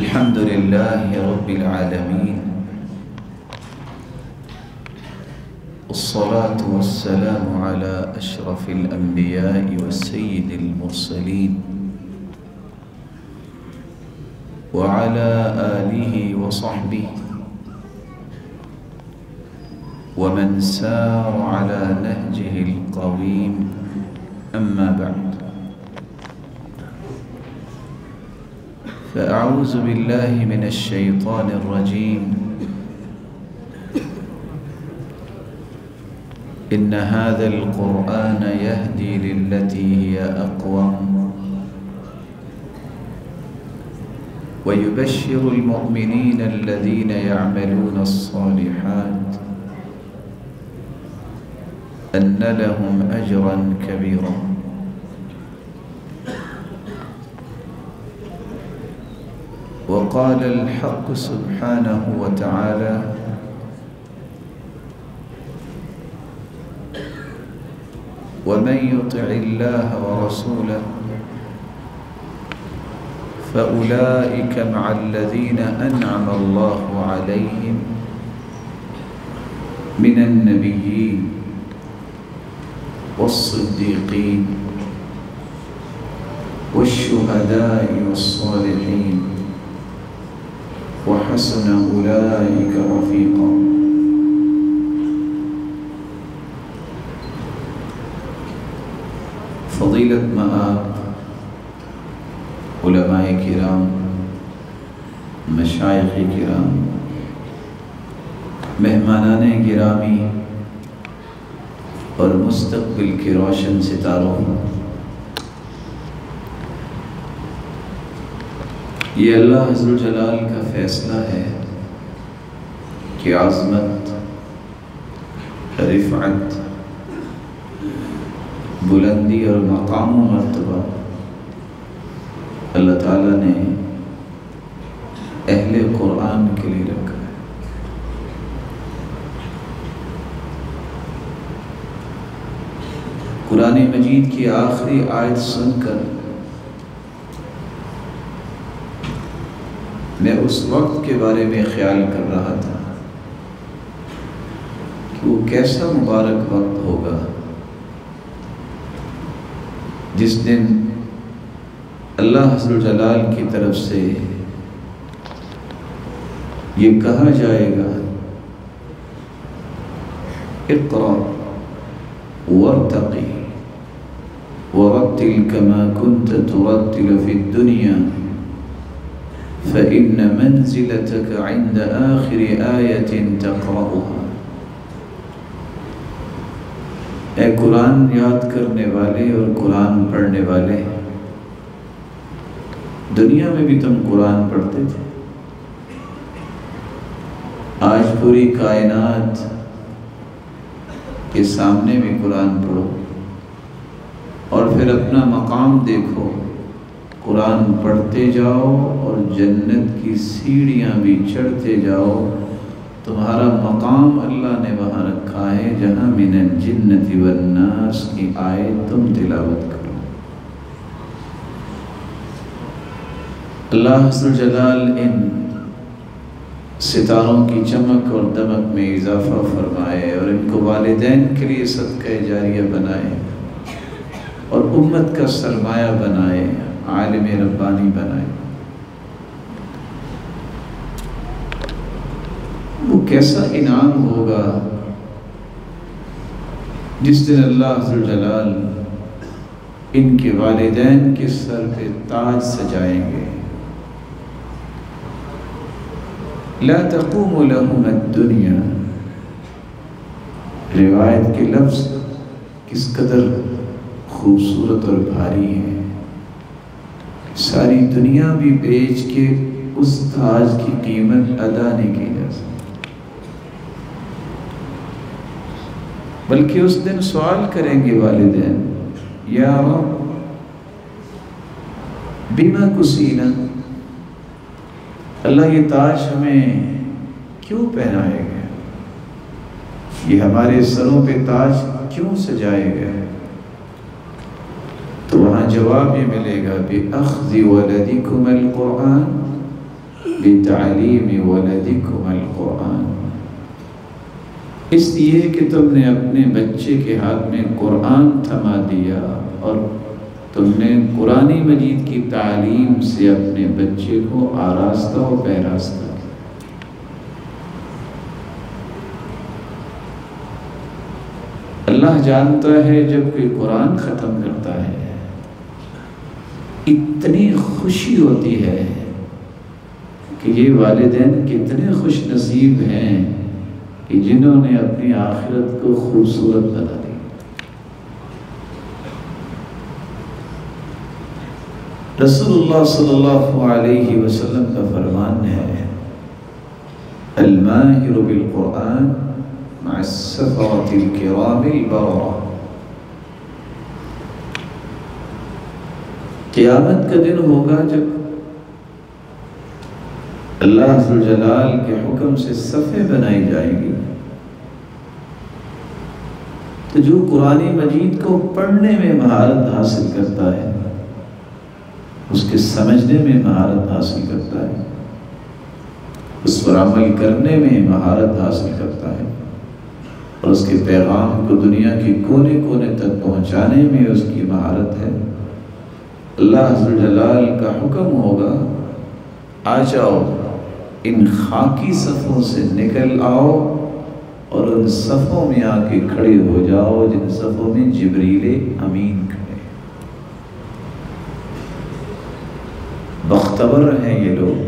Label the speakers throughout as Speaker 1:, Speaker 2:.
Speaker 1: الحمد لله رب العالمين، والصلاة والسلام على أشرف الأنبياء والسيد المرسلين وعلى آله وصحبه ومن سار على نهجه القويم، أما بعد، فأعوذ بالله من الشيطان الرجيم. إن هذا القرآن يهدي للتي هي أقوم ويبشر المؤمنين الذين يعملون الصالحات أن لهم أجرا كبيرا. وقال الحق سبحانه وتعالى: ومن يطع الله ورسوله فأولئك مع الذين أنعم الله عليهم من النبيين والصديقين والشهداء والصالحين وحسن أولئك رفيقا. فضیلت مآب علماء کرام، مشائخ کرام، مہمانان گرامی اور مستقبل کے روشن ستاروں، یہ اللہ عز و جلال کا فیصلہ ہے کہ عظمت، رفعت، بلندی اور مقام و مرتبہ اللہ تعالیٰ نے اہل قرآن کے لیے رکھا ہے۔ قرآن مجید کی آخری آیت سن کر میں اس وقت کے بارے میں خیال کر رہا تھا کہ وہ کیسا مبارک وقت ہوگا جس دن اللہ عز و جلال کی طرف سے یہ کہا جائے گا: اقرأ وارتقی ورتل كما كنت ترتل في الدنيا فإن منزلتك عند آخر آية تقرأها۔ اے قرآن یاد کرنے والے اور قرآن پڑھنے والے، دنیا میں بھی تم قرآن پڑھتے تھے، آج پوری کائنات کے سامنے بھی قرآن پڑھو اور پھر اپنا مقام دیکھو، قرآن پڑھتے جاؤ اور جنت کی سیڑھیاں بھی چڑھتے جاؤ۔ تمہارا مقام اللہ نے وہاں رکھا ہے جہاں من الجنت والناس کی آیت تم تلاوت کرو۔ اللہ عز و جلال ان ستاروں کی چمک اور دمک میں اضافہ فرمائے اور ان کو والدین کے لیے صدقہ جاریہ بنائے اور امت کا سرمایہ بنائے، عالم ربانی بنائے۔ وہ کیسا انعام ہوگا جس دن اللہ عز و جلال ان کے والدین کے سر پہ تاج سجائیں گے۔ لا تقوم لهم الدنیا، روایت کے لفظ کس قدر خوبصورت اور بھاری ہے۔ ساری دنیا بھی بیچ کے اس تاج کی قیمت ادا نہیں کی جا سکتی، بلکہ اس دن سوال کریں گے والدین: یا رب بما کسینا، اللہ یہ تاج ہمیں کیوں پہنائے گا، یہ ہمارے سروں پہ تاج کیوں سجائے گا؟ تو وہاں جواب یہ ملے گا بِأَخْذِ وَلَدِكُمَ الْقُرْآنِ، بتعلیم ولدکم القرآن، اس لیے کہ تم نے اپنے بچے کے ہاتھ میں قرآن تھما دیا اور تم نے قرآن مجید کی تعلیم سے اپنے بچے کو آراستہ و پیراستہ کیا۔ اللہ جانتا ہے جب کوئی قرآن ختم کرتا ہے اتنی خوشی ہوتی ہے کہ یہ والدین کتنے خوش نصیب ہیں کہ جنہوں نے اپنی آخرت کو خوبصورت بنا دی۔ رسول اللہ صلی اللہ علیہ وسلم کا فرمان ہے الماہر بالقرآن مع السفرة الكرام البررة، قیامت کا دن ہوگا جب اللہ ذوالجلال کے حکم سے صفیں بنائی جائیں گی، تو جو قرآن مجید کو پڑھنے میں مہارت حاصل کرتا ہے، اس کے سمجھنے میں مہارت حاصل کرتا ہے، اس پر عمل کرنے میں مہارت حاصل کرتا ہے، اور اس کے پیغام کو دنیا کے کونے کونے تک پہنچانے میں اس کی مہارت ہے، اللہ ذوالجلال کا حکم ہوگا آ جاؤ، ان خاکی صفوں سے نکل آؤ اور ان صفوں میں آ کے کھڑے ہو جاؤ جن صفوں میں جبریل امین کھڑے۔ بختور ہیں یہ لوگ،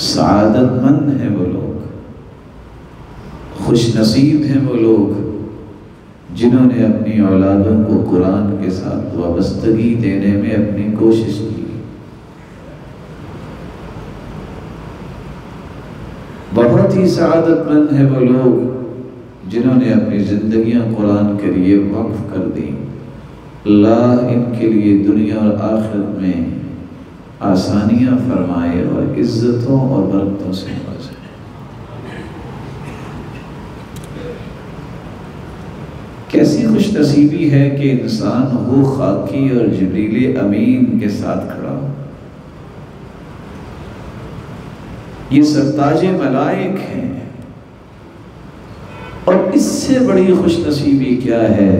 Speaker 1: سعادت مند ہیں وہ لوگ، خوش نصیب ہیں وہ لوگ جنہوں نے اپنی اولادوں کو قرآن کے ساتھ وابستگی دینے میں اپنی کوشش کی۔ بہت ہی سعادت مند ہیں وہ لوگ جنہوں نے اپنی زندگیاں قرآن کے لیے وقف کر دیں۔ اللہ ان کے لیے دنیا اور آخرت میں آسانیاں فرمائے اور عزتوں اور برکتوں سے نوازے۔ کیسی خوش نصیبی ہے کہ انسان ہو خاکی اور جبریل امین کے ساتھ کھڑا ہو۔ یہ سرتاج ملائک ہیں، اور اس سے بڑی خوش نصیبی کیا ہے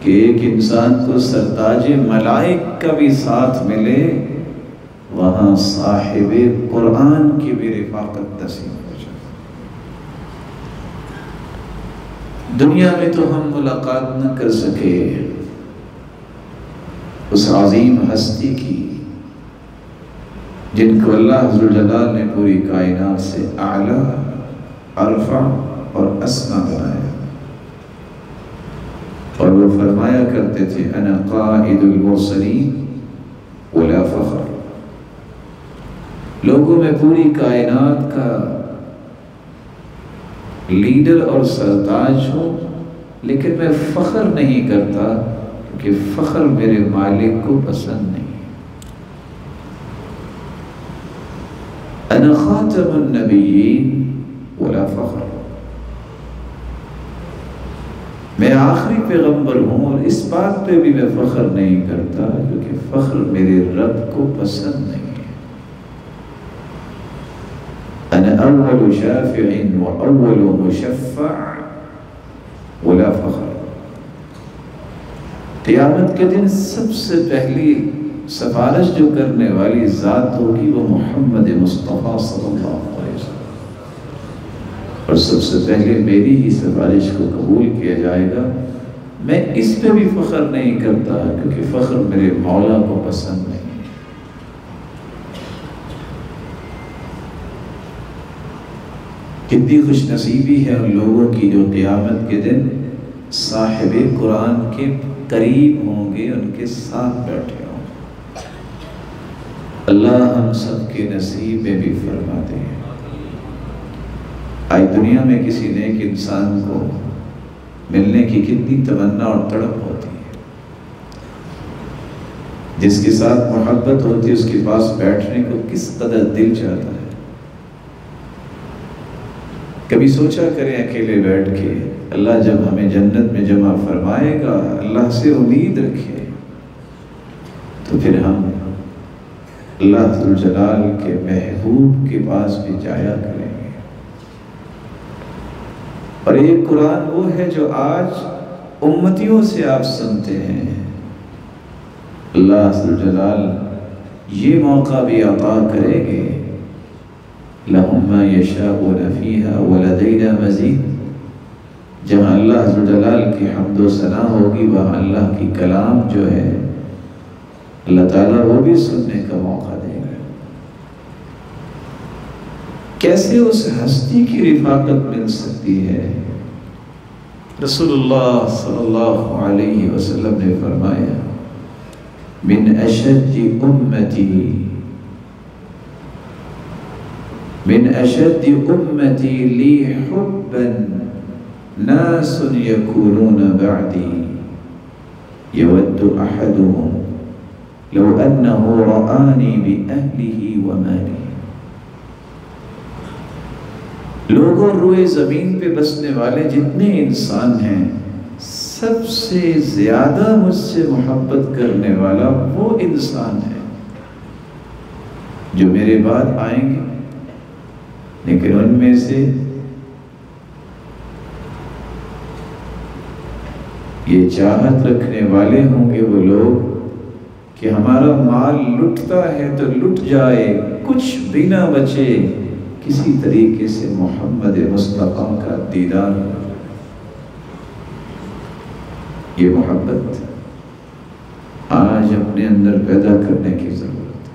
Speaker 1: کہ ایک انسان کو سرتاج ملائک کا بھی ساتھ ملے، وہاں صاحب قرآن کی بھی رفاقت نصیب ہو جائے۔ دنیا میں تو ہم ملاقات نہ کر سکے اس عظیم ہستی کی جن کو اللہ ذوالجلال نے پوری کائنات سے اعلیٰ، ارفع اور اسما بنایا، اور وہ فرمایا کرتے تھے انا قائد المرسلین ولا فخر، لوگوں میں پوری کائنات کا لیڈر اور سرتاج ہوں، لیکن میں فخر نہیں کرتا کیونکہ فخر میرے مالک کو پسند نہیں۔ انا خاتم النبیین ولا فخر، میں آخری پیغمبر ہوں اور اس بات پہ بھی میں فخر نہیں کرتا کیونکہ فخر میرے رب کو پسند نہیں ہے۔ انا اول شافع و اول مشفع ولا فخر، قیامت کے دن سب سے پہلی سفارش جو کرنے والی ذات ہوگی وہ محمد مصطفیٰ صلی اللہ علیہ وسلم، اور سب سے پہلے میری ہی سفارش کو قبول کیا جائے گا۔ میں اس پہ بھی فخر نہیں کرتا کیونکہ فخر میرے مولا کو پسند نہیں۔ کتنی خوش نصیبی ہے ان لوگوں کی جو قیامت کے دن صاحب قرآن کے قریب ہوں گے، ان کے ساتھ بیٹھے ہوں۔ اللہ ہم سب کے نصیب میں بھی فرما دے۔ آج دنیا میں کسی نیک انسان کو ملنے کی کتنی تمنا اور تڑپ ہوتی ہے، جس کے ساتھ محبت ہوتی ہے اس کے پاس بیٹھنے کو کس قدر دل چاہتا ہے۔ کبھی سوچا کریں اکیلے بیٹھ کے، اللہ جب ہمیں جنت میں جمع فرمائے گا، اللہ سے امید رکھے تو پھر ہم اللہ ذوالجلال کے محبوب کے پاس بھی جایا کریں گے۔ اور ایک قرآن وہ ہے جو آج امتیوں سے آپ سنتے ہیں، اللہ ذوالجلال یہ موقع بھی عطا کرے گے، لَهُم مَّا يَشَاءُونَ فِيهَا وَلَدَيْنَا مَزِيدٌ، جہاں اللہ ذوالجلال کی حمد و ثنا ہوگی وہاں اللہ کی کلام جو ہے اللہ تعالیٰ وہ بھی سننے کا موقع دے گا۔ کیسے اس ہستی کی رفاقت مل سکتی ہے؟ رسول اللہ صلی اللہ علیہ وسلم نے فرمایا، من اشد امتی لی حبا ناس یکونون بعدی یود احدهم لو انه رآنی بأہلہ ومالہ۔ لوگوں روئے زمین پہ بسنے والے جتنے انسان ہیں، سب سے زیادہ مجھ سے محبت کرنے والا وہ انسان ہے جو میرے بعد آئیں گے، لیکن ان میں سے یہ چاہت رکھنے والے ہوں گے وہ لوگ کہ ہمارا مال لٹتا ہے تو لٹ جائے، کچھ بھی نہ بچے، کسی طریقے سے محمد مصطفیٰ کا دیدار۔ یہ محبت آج اپنے اندر پیدا کرنے کی ضرورت ہے۔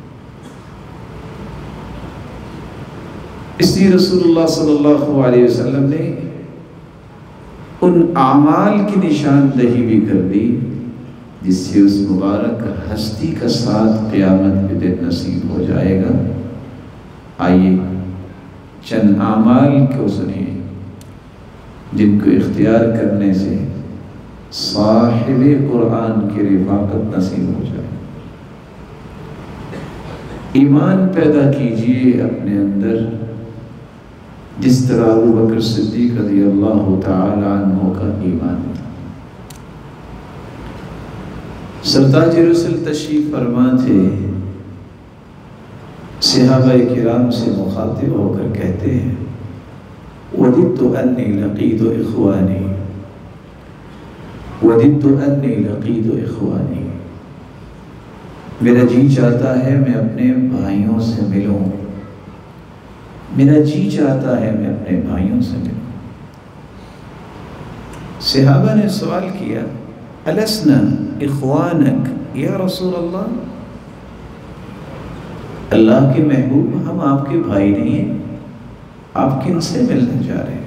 Speaker 1: اس لیے رسول اللہ صلی اللہ علیہ وسلم نے ان اعمال کی نشاندہی بھی کر دی جس سے اس مبارک ہستی کا ساتھ قیامت کے دن نصیب ہو جائے گا۔ آئیے چند اعمال کو سنیے جن کو اختیار کرنے سے صاحب قرآن کی رفاقت نصیب ہو جائے۔ ایمان پیدا کیجئے اپنے اندر، جس طرح ابو بکر صدیق رضی اللہ تعالی عنہ کا ایمان تھا۔ سرتاج رسل تشریف فرما تھے، صحابہ کرام سے مخاطب ہو کر کہتے ہیں، وَدِدْتُ أَنِّي لَقِيتُ إِخْوَانِي وَدِدْتُ أَنِّي لَقِيتُ إِخْوَانِي، میرا جی چاہتا ہے میں اپنے بھائیوں سے ملوں، میرا جی چاہتا ہے میں اپنے بھائیوں سے ملوں۔ صحابہ نے سوال کیا، أَلَسْنَا إِخْوَانَكَ یا رسول اللہ، اللہ کے محبوب ہم آپ کے بھائی نہیں ہیں، آپ کن سے ملنے جا رہے ہیں؟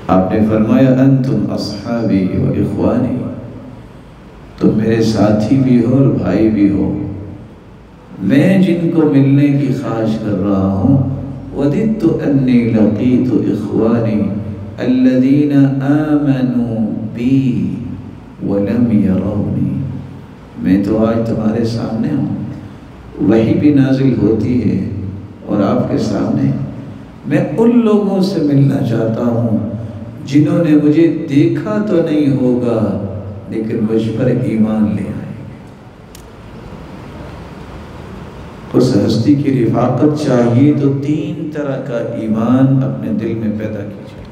Speaker 1: آپ نے فرمایا، انتم اصحابی و اخوانی، تم میرے ساتھی بھی ہو اور بھائی بھی ہو، میں جن کو ملنے کی خواہش کر رہا ہوں، وَدِدْتُ أَنِّي لَقِيتُ إِخْوَانِي الَّذِينَ آمَنُوا بِي وَلَمْ يَرَوْنِي، میں تو آج تمہارے سامنے ہوں، وحی بھی نازل ہوتی ہے اور آپ کے سامنے، میں ان لوگوں سے ملنا چاہتا ہوں جنہوں نے مجھے دیکھا تو نہیں ہوگا لیکن مجھ پر ایمان لے آئے گے۔ اس ہستی کی رفاقت چاہیے تو تین طرح کا ایمان اپنے دل میں پیدا کیجیے۔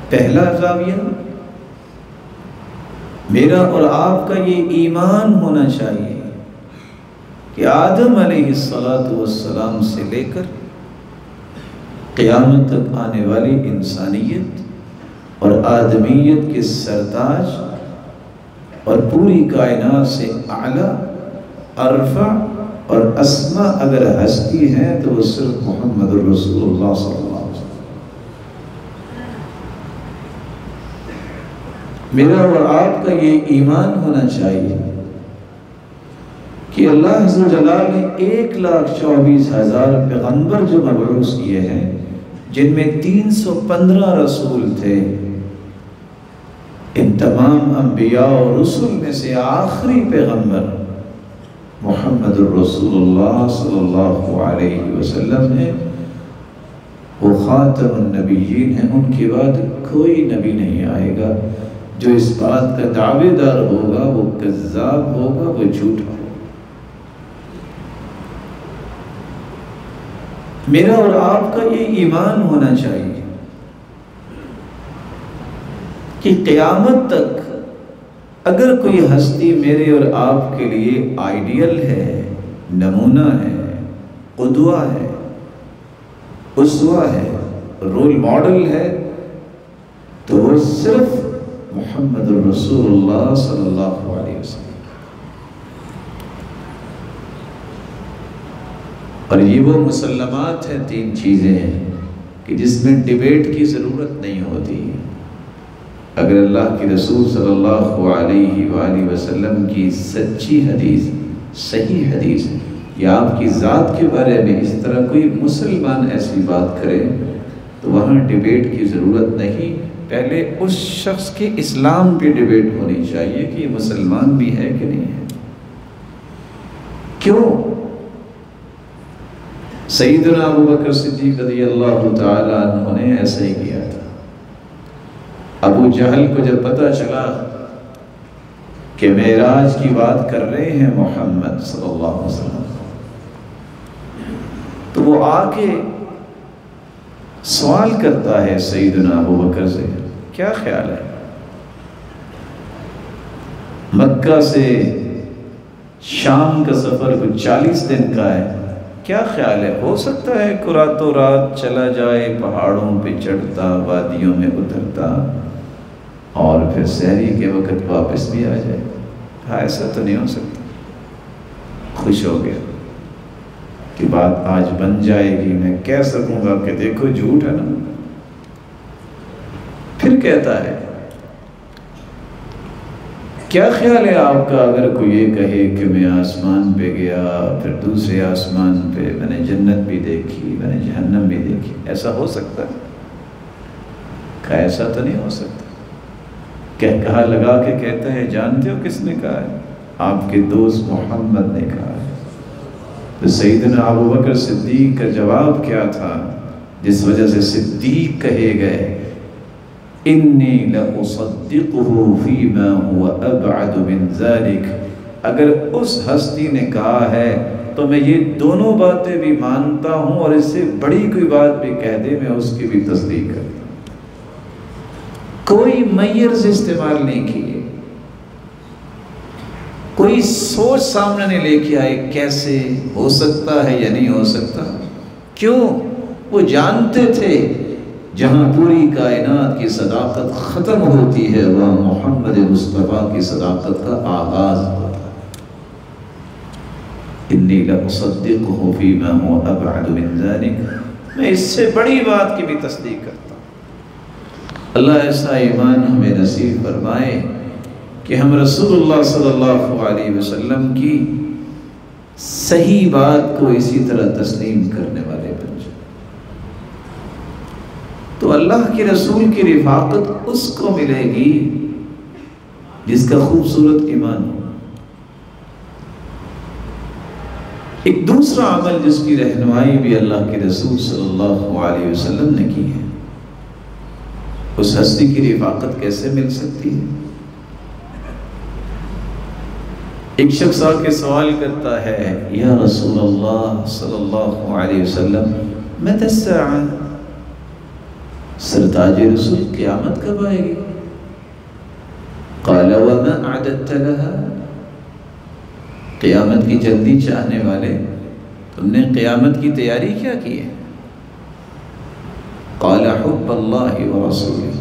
Speaker 1: پہلا زاویہ، میرا اور آپ کا یہ ایمان ہونا چاہیے کہ آدم علیہ السلام سے لے کر قیامت تک آنے والی انسانیت اور آدمیت کے سرتاج اور پوری کائنات سے اعلیٰ، ارفع اور اسما اگر ہستی ہے تو وہ صرف محمد رسول اللہ صلی اللہ علیہ وسلم۔ میرا اور آپ کا یہ ایمان ہونا چاہیے کہ اللہ عز و جلال نے 1,24,000 پیغمبر جو مبعوث کیے ہیں، جن میں 315 رسول تھے، ان تمام انبیاء اور رسول میں سے آخری پیغمبر محمد الرسول اللہ صلی اللہ علیہ وسلم ہے، وہ خاتم النبیین ہیں، ان کے بعد کوئی نبی نہیں آئے گا جو اس بات کا دعوے دار ہوگا وہ کذاب ہوگا، وہ جھوٹا ہوگا۔ میرا اور آپ کا یہ ایمان ہونا چاہیے کہ قیامت تک اگر کوئی ہستی میرے اور آپ کے لیے آئیڈیل ہے، نمونہ ہے، قدوہ ہے، اسوہ ہے، رول ماڈل ہے، تو وہ صرف محمد رسول اللہ صلی اللہ علیہ وسلم۔ اور یہ وہ مسلمات ہیں، 3 چیزیں ہیں کہ جس میں ڈیبیٹ کی ضرورت نہیں ہوتی۔ اگر اللہ کے رسول صلی اللہ علیہ وآلہ وسلم کی سچی حدیث، صحیح حدیث یا آپ کی ذات کے بارے میں اس طرح کوئی مسلمان ایسی بات کرے تو وہاں ڈیبیٹ کی ضرورت نہیں، پہلے اس شخص کے اسلام پہ ڈیبیٹ ہونی چاہیے کہ یہ مسلمان بھی ہے کہ نہیں ہے۔ کیوں؟ سیدنا ابو بکر صدیق رضی اللہ تعالی عنہ نے ایسا ہی کیا تھا۔ ابو جہل کو جب پتہ چلا کہ معراج کی بات کر رہے ہیں محمد صلی اللہ علیہ وسلم، تو وہ آ کے سوال کرتا ہے سیدنا ابو بکر سے، کیا خیال ہے؟ مکہ سے شام کا سفر کچھ 40 دن کا ہے، کیا خیال ہے؟ ہو سکتا ہے راتوں رات چلا جائے، پہاڑوں پہ چڑھتا، وادیوں میں اترتا اور پھر سحری کے وقت واپس بھی آ جائے؟ ہاں، ایسا تو نہیں ہو سکتا۔ خوش ہو گیا کہ بات آج بن جائے گی، میں کہہ سکوں گا کہ دیکھو جھوٹ ہے نا۔ پھر کہتا ہے کیا خیال ہے آپ کا اگر کوئی یہ کہے کہ میں آسمان پہ گیا، پھر دوسرے آسمان پہ میں نے جنت بھی دیکھی، میں نے جہنم بھی دیکھی، ایسا ہو سکتا ہے؟ کہا ایسا تو نہیں ہو سکتا۔ کہا لگا کے کہتا ہے جانتے ہو کس نے کہا ہے؟ آپ کے دوست محمد نے کہا ہے۔ تو سیدنا ابو بکر صدیق کا جواب کیا تھا جس وجہ سے صدیق کہے گئے؟ انی لأصدقه فیما هو ابعد من ذلك، اگر اس ہستی نے کہا ہے تو میں یہ دونوں باتیں بھی مانتا ہوں، اور اس سے بڑی کوئی بات بھی کہہ دے میں اس کی بھی تصدیق کرتا ہوں۔ کوئی میئرز استعمال نہیں کیے، کوئی سوچ سامنے نہیں لے کے آئے کیسے ہو سکتا ہے یا نہیں ہو سکتا۔ کیوں؟ وہ جانتے تھے جہاں پوری کائنات کی صداقت ختم ہوتی ہے وہاں محمد مصطفیٰ کی صداقت کا آغاز ہوتا ہے۔ انی لأصدقه فیما هو ابعد من ذلك، میں اس سے بڑی بات کی بھی تصدیق کرتا ہوں۔ اللہ ایسا ایمان ہمیں نصیب فرمائے کہ ہم رسول اللہ صلی اللہ علیہ وسلم کی صحیح بات کو اسی طرح تسلیم کرنے والے بن جائیں۔ تو اللہ کے رسول کی رفاقت اس کو ملے گی جس کا خوبصورت ایمان ہو۔ ایک دوسرا عمل جس کی رہنمائی بھی اللہ کے رسول صلی اللہ علیہ وسلم نے کی ہے، اس ہستی کی رفاقت کیسے مل سکتی ہے؟ ایک شخص آ کے سوال کرتا ہے یا رسول اللہ صلی اللہ علیہ وسلم متی الساعہ، سرتاج رسول قیامت کب آئے گی؟ قال وما اعددت لها، قیامت کی جلدی چاہنے والے تم نے قیامت کی تیاری کیا کی ہے؟ قال حب اللہ ورسولہ،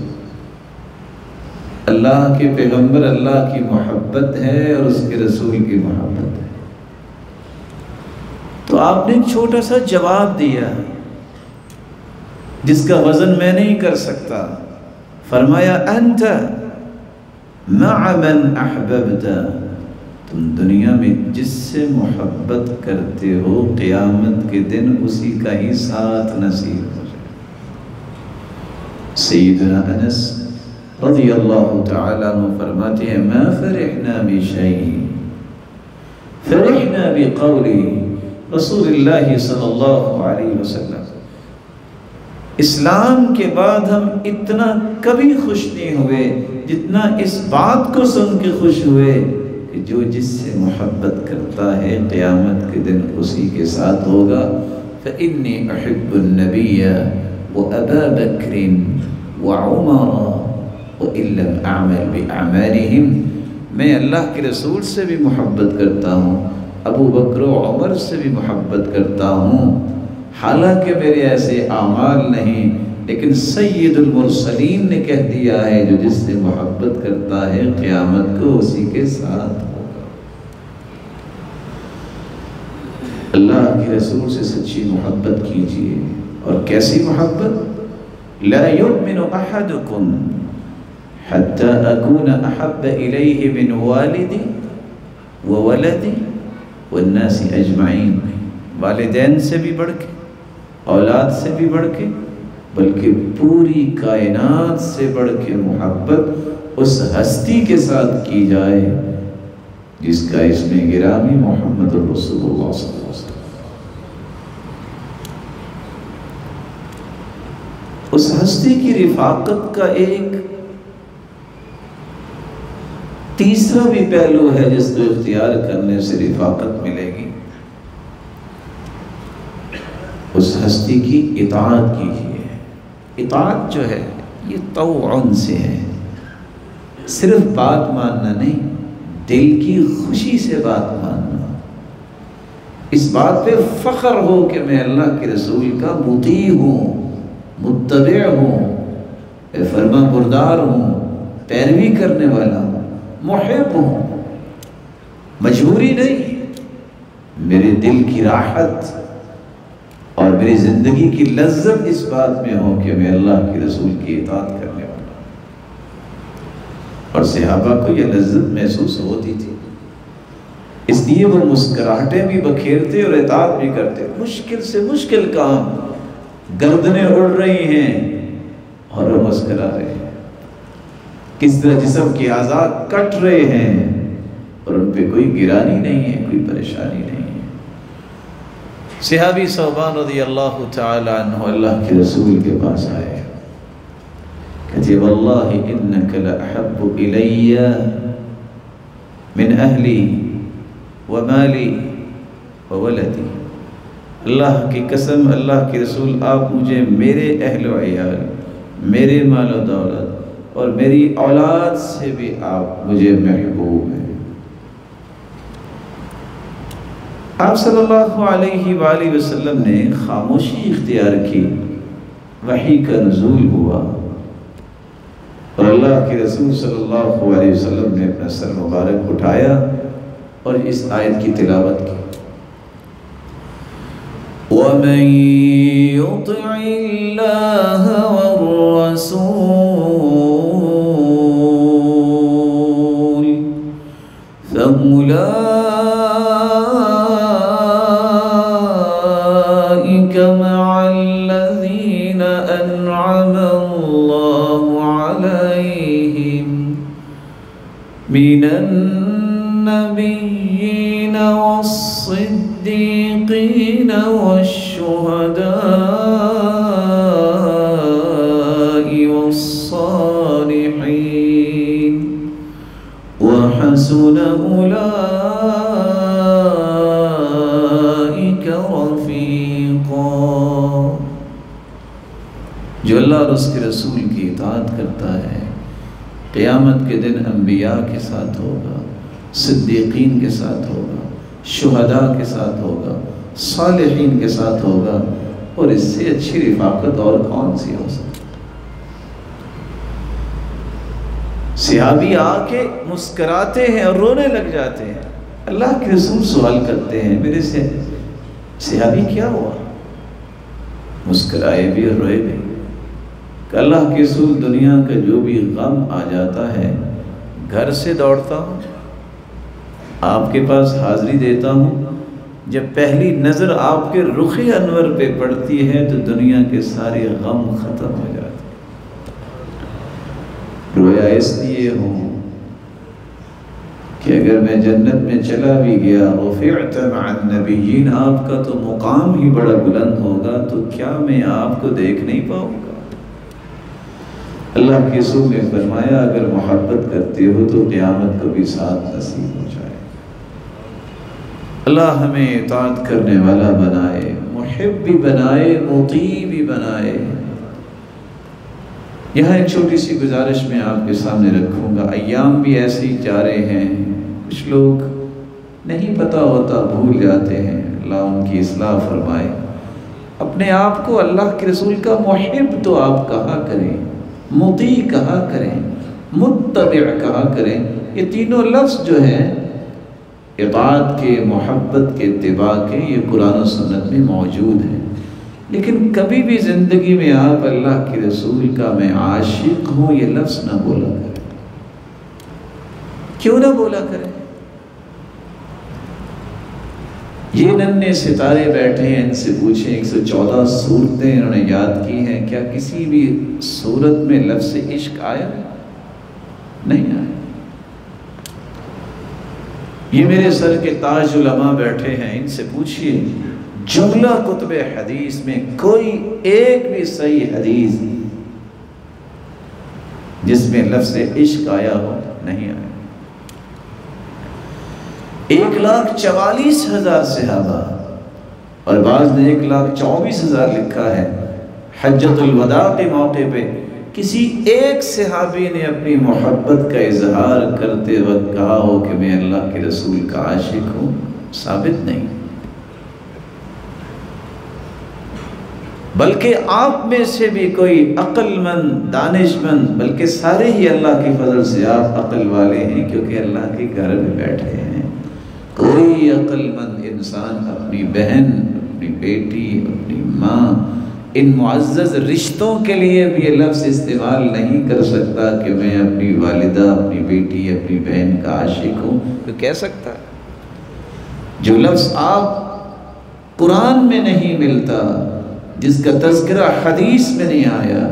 Speaker 1: اللہ کے پیغمبر اللہ کی محبت ہے اور اس کے رسول کی محبت ہے۔ تو آپ نے ایک چھوٹا سا جواب دیا جس کا وزن میں نہیں کر سکتا، فرمایا انت مع من احببت، تم دنیا میں جس سے محبت کرتے ہو قیامت کے دن اسی کا ہی ساتھ نصیب ہو جائے۔ سیدنا انس رضی اللہ تعالیٰ عنہ فرماتے ہیں ما فرحنا بشیء فرحنا بقول رسول اللہ صلی اللہ علیہ وسلم، اسلام کے بعد ہم اتنا کبھی خوش نہیں ہوئے جتنا اس بات کو سن کے خوش ہوئے کہ جو جس سے محبت کرتا ہے قیامت کے دن اسی کے ساتھ ہوگا۔ فإنی احب النبی وابا بکر وعمر وإن لم اعمل باعمالهم، میں اللہ کے رسول سے بھی محبت کرتا ہوں، ابو بکر و عمر سے بھی محبت کرتا ہوں، حالانکہ میرے ایسے اعمال نہیں، لیکن سید المرسلین نے کہہ دیا ہے جو جس سے محبت کرتا ہے قیامت کو اسی کے ساتھ ہوگا۔ اللہ کے رسول سے سچی محبت کیجیے، اور کیسی محبت؟ لا یؤمن احدکم حتی اکون احب الیہ من والدی وولدی والناس اجمعین، والدین سے بھی بڑھ کے، اولاد سے بھی بڑھ کے، بلکہ پوری کائنات سے بڑھ کے محبت اس ہستی کے ساتھ کی جائے جس کا اسم گرامی محمد رسول اللہ صلی اللہ علیہ وسلم۔ اس ہستی کی رفاقت کا ایک تیسرا بھی پہلو ہے جس کو اختیار کرنے سے رفاقت ملے گی، اس ہستی کی اطاعت کیجیے۔ اطاعت جو ہے یہ طوعاً سے ہے، صرف بات ماننا نہیں، دل کی خوشی سے بات ماننا، اس بات پہ فخر ہو کہ میں اللہ کے رسول کا مطیع ہوں، متبع ہوں، فرما بردار ہوں، پیروی کرنے والا ہوں، محب ہوں، مجبوری نہیں، میرے دل کی راحت اور میری زندگی کی لذت اس بات میں ہو کہ میں اللہ کے رسول کی اطاعت کرنے والا ہوں۔ اور صحابہ کو یہ لذت محسوس ہوتی تھی، اس لیے وہ مسکراہٹیں بھی بکھیرتے اور اطاعت بھی کرتے۔ مشکل سے مشکل کام، گردنیں اڑ رہی ہیں اور وہ مسکرا رہے ہیں، کس طرح جسم کے اعضاء کٹ رہے ہیں اور ان پہ کوئی گرانی نہیں ہے، کوئی پریشانی نہیں ہے۔ صحابی ثوبان رضی اللہ تعالی عنہ اللہ کے رسول کے پاس آئے، کہتے واللہ انک لأحب الی من اہلی ومالی وولدی، اللہ کی قسم، اللہ کے رسول، آپ مجھے میرے اہل و عیال، میرے مال و دولت اور میری اولاد سے بھی آپ مجھے محبوب ہیں۔ آپ صلی اللہ علیہ وآلہ وسلم نے خاموشی اختیار کی، وحی کا نزول ہوا اور اللہ کے رسول صلی اللہ علیہ وسلم نے اپنا سر مبارک اٹھایا اور اس آیت کی تلاوت کی، وَمَن يُطِعِ اللَّهَ وَالرَّسُولَ مع الذين أنعم الله عليهم من النبيين والصديقين والشهداء والصالحين وحسن أولئك رفيقا۔ جو اللہ اور اس کے رسول کی اطاعت کرتا ہے قیامت کے دن انبیاء کے ساتھ ہوگا، صدیقین کے ساتھ ہوگا، شہداء کے ساتھ ہوگا، صالحین کے ساتھ ہوگا، اور اس سے اچھی رفاقت اور کون سی ہو سکتی؟ صحابی آ کے مسکراتے ہیں اور رونے لگ جاتے ہیں، اللہ کے رسول سوال کرتے ہیں میرے سے صحابی کیا ہوا؟ مسکرائے بھی اور روئے بھی کہ اللہ کے رسول دنیا کا جو بھی غم آ جاتا ہے گھر سے دوڑتا ہوں، آپ کے پاس حاضری دیتا ہوں، جب پہلی نظر آپ کے رخ انور پہ پڑتی ہے تو دنیا کے سارے غم ختم ہو جاتے ہیں۔ رویا اس لیے ہوں کہ اگر میں جنت میں چلا بھی گیا رفعت مع النبیین، آپ کا تو مقام ہی بڑا بلند ہوگا، تو کیا میں آپ کو دیکھ نہیں پاؤں گا؟ اللہ کے رسول نے فرمایا اگر محبت کرتے ہو تو قیامت کو بھی ساتھ نصیب ہو جائے۔ اللہ ہمیں اطاعت کرنے والا بنائے، محب بھی بنائے، مطیع بھی بنائے۔ یہاں ایک چھوٹی سی گزارش میں آپ کے سامنے رکھوں گا۔ ایام بھی ایسے ہی جا رہے ہیں، کچھ لوگ نہیں پتہ ہوتا بھول جاتے ہیں، اللہ ان کی اصلاح فرمائے۔ اپنے آپ کو اللہ کے رسول کا محب تو آپ کہا کریں، مطیع کہا کریں، متبع کہا کریں۔ یہ تینوں لفظ جو ہیں اطاعت کے، محبت کے، اتباع کے، یہ قرآن و سنت میں موجود ہیں۔ لیکن کبھی بھی زندگی میں آپ اللہ کے رسول کا میں عاشق ہوں یہ لفظ نہ بولا کریں۔ کیوں نہ بولا کریں؟ یہ ننھے ستارے بیٹھے ہیں، ان سے پوچھیں 114 سورتیں انہوں نے یاد کی ہیں، کیا کسی بھی سورت میں لفظ عشق آیا؟ نہیں آیا۔ یہ میرے سر کے تاج علماء بیٹھے ہیں، ان سے پوچھئے جملہ کتب حدیث میں کوئی ایک بھی صحیح حدیث جس میں لفظ عشق آیا ہو؟ نہیں آیا۔ 1,44,000 صحابہ، اور بعض نے 1,24,000 لکھا ہے۔ حجۃ الوداع کے موقع پہ کسی ایک صحابی نے اپنی محبت کا اظہار کرتے وقت کہا ہو کہ میں اللہ کے رسول کا عاشق ہوں؟ ثابت نہیں۔ بلکہ آپ میں سے بھی کوئی عقل مند، دانش مند، بلکہ سارے ہی اللہ کی فضل سے آپ عقل والے ہیں کیونکہ اللہ کے گھر میں بیٹھے ہیں۔ کوئی عقل مند انسان اپنی بہن، اپنی بیٹی، اپنی ماں، ان معزز رشتوں کے لیے بھی یہ لفظ استعمال نہیں کر سکتا کہ میں اپنی والدہ، اپنی بیٹی، اپنی بہن کا عاشق ہوں۔ تو کہہ سکتا ہے؟ جو لفظ آپ قرآن میں نہیں ملتا، جس کا تذکرہ حدیث میں نہیں آیا،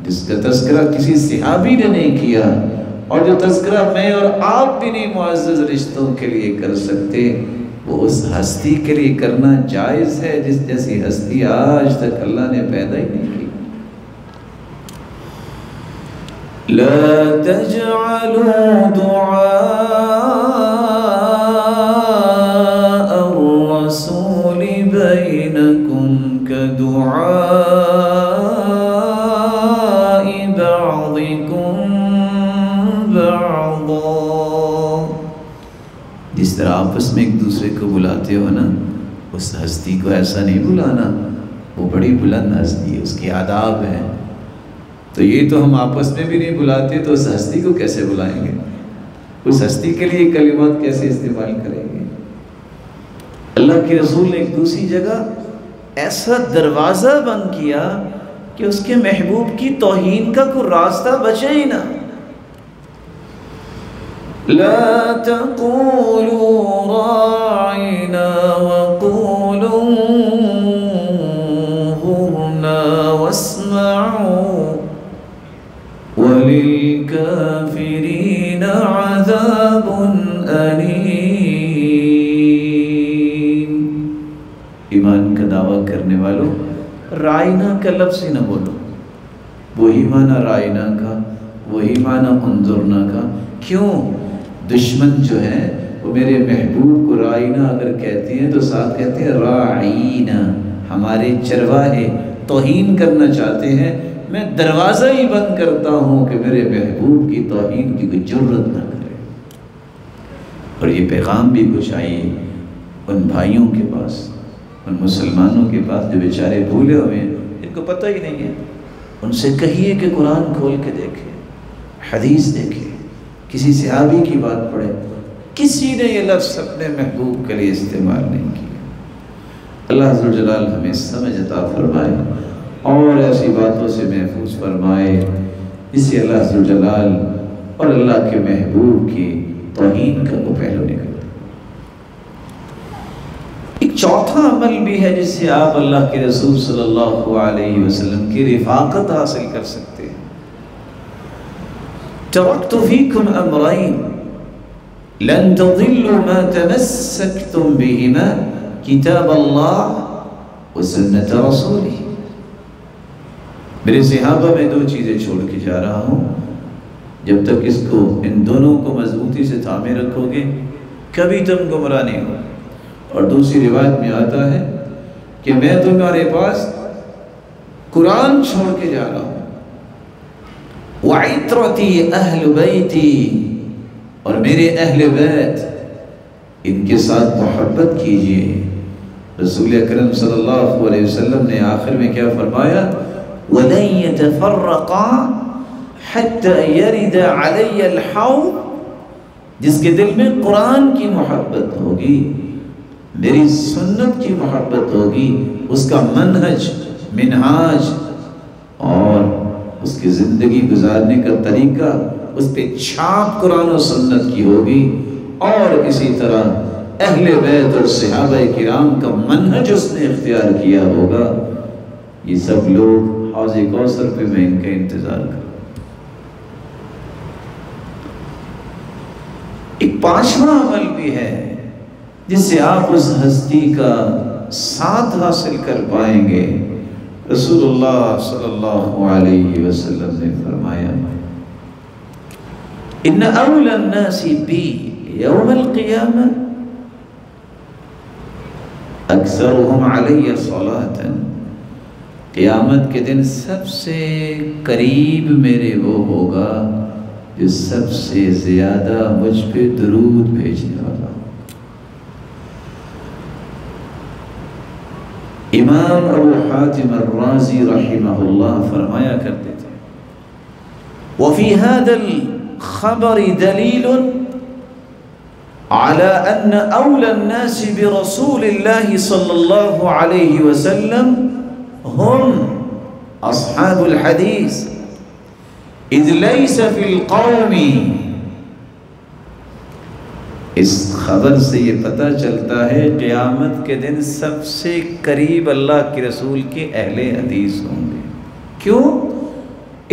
Speaker 1: جس کا تذکرہ کسی صحابی نے نہیں کیا، اور جو تذکرہ میں اور آپ بھی نہیں معزز رشتوں کے لیے کر سکتے، وہ اس ہستی کے لیے کرنا جائز ہے جس جیسی ہستی آج تک اللہ نے پیدا ہی نہیں کی۔ لا تجعلوا دعاء الرسول بینکم كدعاء بعضکم بعضا۔ جس طرح آپس میں ایک دوسرے کو بلاتے ہو نا، اس ہستی کو ایسا نہیں بلانا، وہ بڑی بلند ہستی ہے، اس کے آداب ہیں۔ تو یہ تو ہم آپس میں بھی نہیں بلاتے، تو اس ہستی کو کیسے بلائیں گے؟ اس ہستی کے لیے کلمات کیسے استعمال کریں گے؟ اللہ کے رسول نے ایک دوسری جگہ ایسا دروازہ بند کیا کہ اس کے محبوب کی توہین کا کوئی راستہ بچے ہی نہ۔ لا تقولوا راعنا وقولوا انظرنا واسمعوا وللكافرين عذاب أليم۔ ایمان کا دعویٰ کرنے والوں رائنا کا لفظ ہی نہ بولو، وہی معنی رائنا کا، وہی معنی انظرنا کا۔ کیوں؟ دشمن جو ہے وہ میرے محبوب کو رائنا اگر کہتے ہیں تو ساتھ کہتے ہیں راعینا، ہمارے چرواہے، توہین کرنا چاہتے ہیں۔ میں دروازہ ہی بند کرتا ہوں کہ میرے محبوب کی توہین کی کوئی جرت نہ کرے۔ اور یہ پیغام بھی کچھ آئیے ان بھائیوں کے پاس، ان مسلمانوں کے پاس جو بیچارے بھولے ہوئے ہیں، ان کو پتہ ہی نہیں ہے۔ ان سے کہیے کہ قرآن کھول کے دیکھیں، حدیث دیکھیں، کسی صحابی کی بات پڑھے۔ کسی نے یہ لفظ اپنے محبوب کے لیے استعمال نہیں کیا۔ اللہ عز و جلال ہمیں سمجھ عطا فرمائے اور ایسی باتوں سے محفوظ فرمائے جس سے اللہ عز و جلال اور اللہ کے محبوب کی توہین کا وہ پہلو نکلے۔ ایک چوتھا عمل بھی ہے جس سے آپ اللہ کے رسول صلی اللہ علیہ وسلم کی رفاقت حاصل کر سکتے ہیں۔ ترکت فیکم امرین لن تضلوا ما تمسکتم بہما کتاب اللہ وسنت رسولہ۔ میرے صحابہ میں دو چیزیں چھوڑ کے جا رہا ہوں، جب تک اس کو ان دونوں کو مضبوطی سے تھامے رکھو گے کبھی تم گمراہ نہیں ہو۔ اور دوسری روایت میں آتا ہے کہ میں تمہارے پاس قرآن چھوڑ کے جا رہا ہوں، وَعِطْرَتِي أَهْلُ بَيْتِي، اور میرے اہل بیت ان کے ساتھ محبت کیجئے۔ رسول اکرم صلی اللہ علیہ وسلم نے آخر میں کیا فرمایا؟ وَلَن يَتَفَرَّقَا حَتَّى يَرِدَ عَلَيَّ الْحَوْض، جس کے دل میں قرآن کی محبت ہوگی، میری سنت کی محبت ہوگی، اس کا منہج اور اس کی زندگی گزارنے کا طریقہ، اس پہ چھاپ قرآن و سنت کی ہوگی، اور اسی طرح اہل بیت اور صحابہ کرام کا منہج اس نے اختیار کیا ہوگا، یہ سب لوگ حوض کوثر پہ میں ان کا انتظار کروں۔ ایک پانچواں عمل بھی ہے جس سے آپ اس ہستی کا ساتھ حاصل کر پائیں گے۔ رسول اللہ صلی اللہ علیہ وسلم نے فرمایا ان اول الناس بی یوم القیامہ اکثرهم علی صلاۃ، قیامت کے دن سب سے قریب میرے وہ ہوگا جو سب سے زیادہ مجھ پہ درود بھیجنے والا۔ امام ابو حاتم الرازی رحمہ اللہ فرمایا کرتے تھے وفی هذا الخبر دلیل على ان اولى الناس برسول الله صلی اللہ علیہ وسلم هم اصحاب الحدیث اذ ليس في القوم، اس خبر سے یہ پتہ چلتا ہے قیامت کے دن سب سے قریب اللہ کے رسول کے اہل حدیث ہوں گے۔ کیوں؟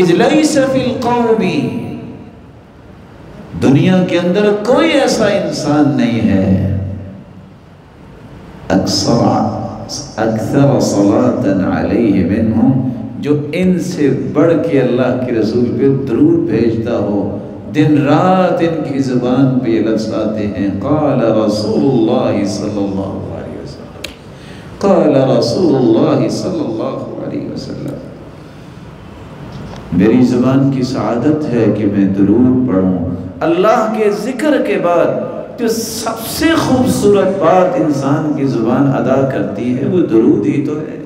Speaker 1: اذ ليس في القوم، دنیا کے اندر کوئی ایسا انسان نہیں ہے اکثر صلاۃ علیہ منہم، جو ان سے بڑھ کے اللہ کے رسول پہ درود بھیجتا ہو، دن رات ان کی زبان پہ یہ لفظ آتے ہیں قال رسول اللہ صلی اللہ علیہ وسلم، قال رسول اللہ صلی اللہ علیہ وسلم۔ میری زبان کی سعادت ہے کہ میں درود پڑھوں۔ اللہ کے ذکر کے بعد جو سب سے خوبصورت بات انسان کی زبان ادا کرتی ہے وہ درود ہی تو ہے۔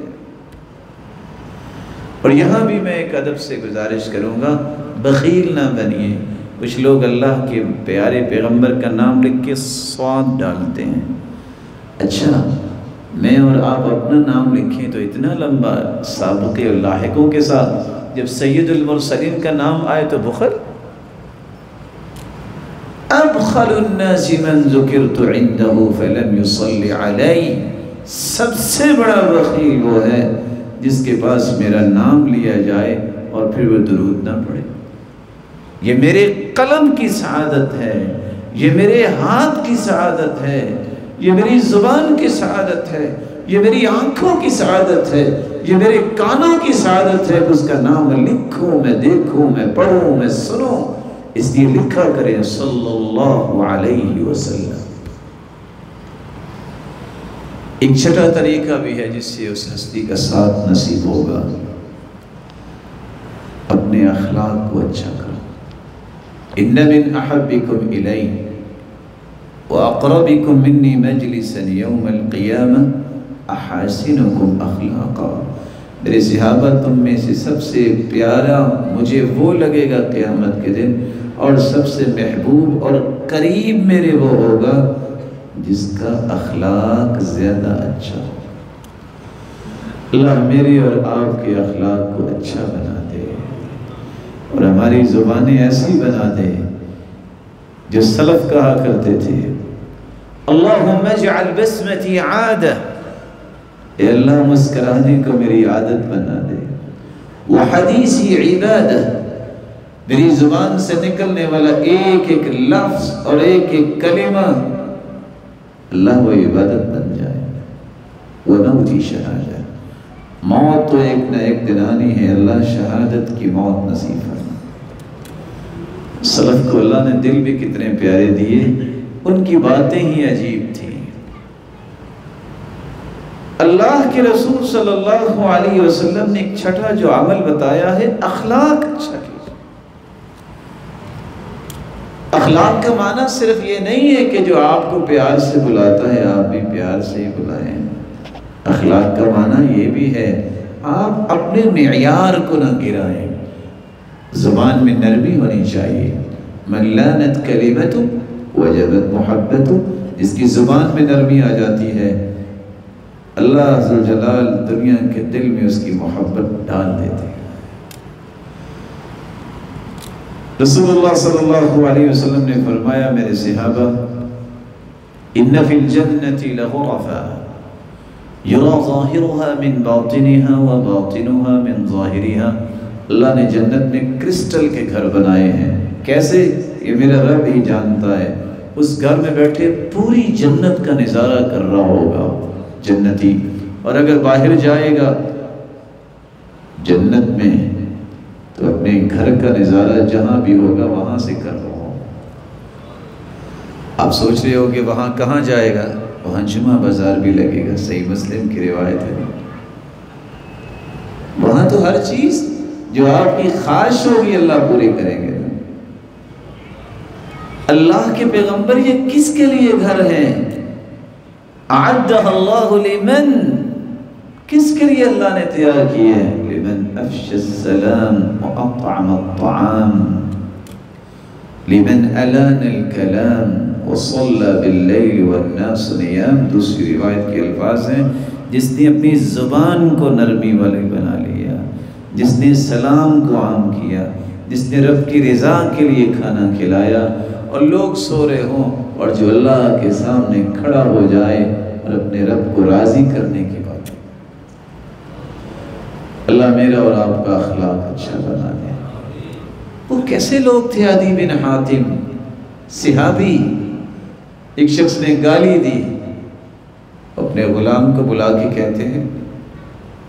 Speaker 1: اور یہاں بھی میں ایک ادب سے گزارش کروں گا، بخیل نہ بنیے۔ کچھ لوگ اللہ کے پیارے پیغمبر کا نام لکھ کے صاد ڈالتے ہیں۔ اچھا، میں اور آپ اپنا نام لکھیں تو اتنا لمبا سابقے اور لاحقوں کے ساتھ، جب سید المرسلین کا نام آئے تو بخل۔ ابخل الناس من ذکرت عنده فلم يصل علی، سب سے بڑا بخیل وہ ہے جس کے پاس میرا نام لیا جائے اور پھر وہ درود نہ پڑھے۔ یہ میرے قلم کی سعادت ہے، یہ میرے ہاتھ کی سعادت ہے، یہ میری زبان کی سعادت ہے، یہ میری آنکھوں کی سعادت ہے، یہ میرے کانوں کی سعادت ہے کہ اس کا نام لکھوں، میں دیکھوں، میں پڑھوں، میں سنوں۔ اس لیے لکھا کریں صلی اللہ علیہ وسلم۔ ایک چھٹا طریقہ بھی ہے جس سے اس ہستی کا ساتھ نصیب ہوگا، اپنے اخلاق کو اچھا کرو۔ ان من احبکم الی واقربکم منی مجلسا یوم القیامہ احاسنکم اخلاقا، میرے صحابہ تم میں سے سب سے پیارا مجھے وہ لگے گا قیامت کے دن، اور سب سے محبوب اور قریب میرے وہ ہوگا جس کا اخلاق زیادہ اچھا ہو۔ اللہ میرے اور آپ کے اخلاق کو اچھا بنا دے اور ہماری زبانیں ایسی بنا دے جو سلف کہا کرتے تھے اللہم اجعل بسمتی عادہ، اے اللہ مسکرانے کو میری عادت بنا دے، وحدیثی عبادہ، میری زبان سے نکلنے والا ایک ایک لفظ اور ایک ایک کلمہ اللہ وہ عبادت بن جائے، وہ موتی شہادت، موت تو ایک نہ ایک دن آنی ہے، اللہ شہادت کی موت نصیب فرمائے۔ سلف کو اللہ نے دل بھی کتنے پیارے دیے، ان کی باتیں ہی عجیب تھیں۔ اللہ کے رسول صلی اللہ علیہ وسلم نے ایک چھٹا جو عمل بتایا ہے، اخلاق اچھا کیجیے۔ اخلاق کا معنی صرف یہ نہیں ہے کہ جو آپ کو پیار سے بلاتا ہے آپ بھی پیار سے ہی بلائیں۔ اخلاق کا معنی یہ بھی ہے آپ اپنے معیار کو نہ گرائیں، زبان میں نرمی ہونی چاہیے۔ من لانت کلمت وجبت محبت، جس کی زبان میں نرمی آ جاتی ہے اللہ عز و جلال دنیا کے دل میں اس کی محبت ڈال دیتے ہیں۔ رسول اللہ صلی اللہ علیہ وسلم نے فرمایا میرے صحابہ، ان فی الجنۃ لغرفا یری ظاہرها من باطنها وباطنها من ظاہرها، اللہ نے جنت میں کرسٹل کے گھر بنائے ہیں۔ کیسے؟ یہ میرا رب ہی جانتا ہے۔ اس گھر میں بیٹھے پوری جنت کا نظارہ کر رہا ہوگا جنتی، اور اگر باہر جائے گا جنت میں تو اپنے گھر کا نظارہ جہاں بھی ہوگا وہاں سے کر رہا ہو۔ آپ سوچ رہے ہو کہ وہاں کہاں جائے گا؟ وہاں جمعہ بازار بھی لگے گا، صحیح مسلم کی روایت ہے۔ وہاں تو ہر چیز جو آپ کی خواہش ہوگی اللہ پوری کریں گے۔ اللہ کے پیغمبر یہ کس کے لیے گھر ہے؟ اعدہ اللہ لمن، کس کے لیے اللہ نے تیار کیے ہیں؟ لمن افشى السلام واطعم الطعام، لمن الان الكلام وصلى باللیل والناس نیام۔ دوسری روایت کے الفاظ ہیں، جس نے اپنی زبان کو نرمی والی بنا لیا، جس نے سلام کو عام کیا، جس نے رب کی رضا کے لیے کھانا کھلایا، اور لوگ سو رہے ہوں اور جو اللہ کے سامنے کھڑا ہو جائے اور اپنے رب کو راضی کرنے کی بات۔ اللہ میرا اور آپ کا اخلاق اچھا بنا دے۔ وہ کیسے لوگ تھے؟ عدی بن حاتم صحابی، ایک شخص نے گالی دی، اپنے غلام کو بلا کے کہتے ہیں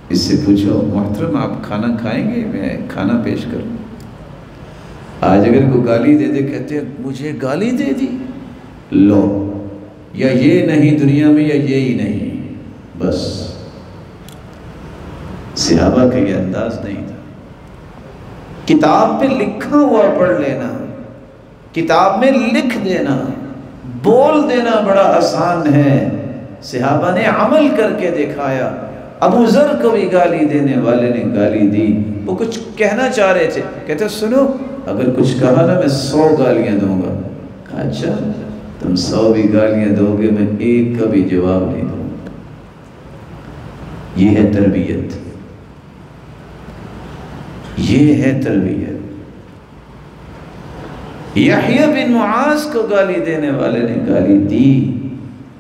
Speaker 1: اس سے پوچھو محترم آپ کھانا کھائیں گے؟ میں کھانا پیش کروں۔ آج اگر کوئی گالی دے دے کہتے ہیں مجھے گالی دے دی، لو یا یہ نہیں دنیا میں یا یہی نہیں، بس۔ صحابہ کا یہ انداز نہیں تھا۔ کتاب پہ لکھا ہوا پڑھ لینا، کتاب میں لکھ دینا، بول دینا بڑا آسان ہے، صحابہ نے عمل کر کے دکھایا۔ ابو ذر کو بھی گالی دینے والے نے گالی دی، وہ کچھ کہنا چاہ رہے تھے، کہتے سنو اگر کچھ کہا نا میں 100 گالیاں دوں گا۔ کہا اچھا تم 100 بھی گالیاں دو گے میں ایک کا بھی جواب نہیں دوں گا۔ یہ ہے تربیت، یہ ہے تربیت۔ یحییٰ بن معاذ کو گالی دینے والے نے گالی دی،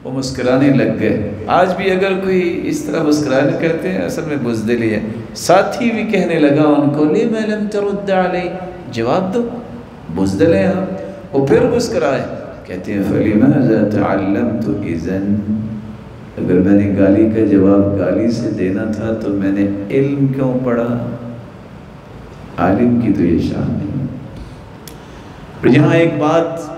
Speaker 1: وہ مسکرانے لگ گئے۔ آج بھی اگر کوئی اس طرح مسکرانے کرتے ہیں اصل میں بزدلی ہے۔ ساتھی بھی کہنے لگا ان کو لِمَ لَمْ تَرُدَّ عَلَيْهِ، جواب دو، بزدل ہیں آپ۔ وہ پھر مسکرائے، کہتے ہیں فَلِمَاذَا تَعَلَّمْتُ إِذَنْ، اگر میں نے گالی کا جواب گالی سے دینا تھا تو میں نے علم کیوں پڑھا؟ عالم کی تو یہ شان نہیں۔ اور یہاں ایک بات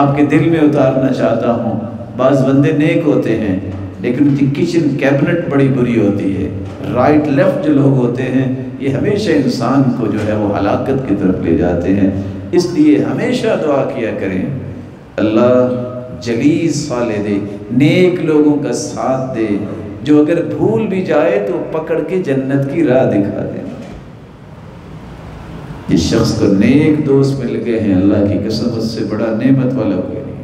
Speaker 1: آپ کے دل میں اتارنا چاہتا ہوں، بعض بندے نیک ہوتے ہیں لیکن ان کی کچن کیبنٹ بڑی بری ہوتی ہے۔ رائٹ لیفٹ جو لوگ ہوتے ہیں یہ ہمیشہ انسان کو جو ہے وہ ہلاکت کی طرف لے جاتے ہیں۔ اس لیے ہمیشہ دعا کیا کریں اللہ جلیس صالح دے، نیک لوگوں کا ساتھ دے، جو اگر بھول بھی جائے تو پکڑ کے جنت کی راہ دکھا دے۔ جس شخص کو نیک دوست مل گئے ہیں اللہ کی قسم اس سے بڑا نعمت والا کوئی نہیں۔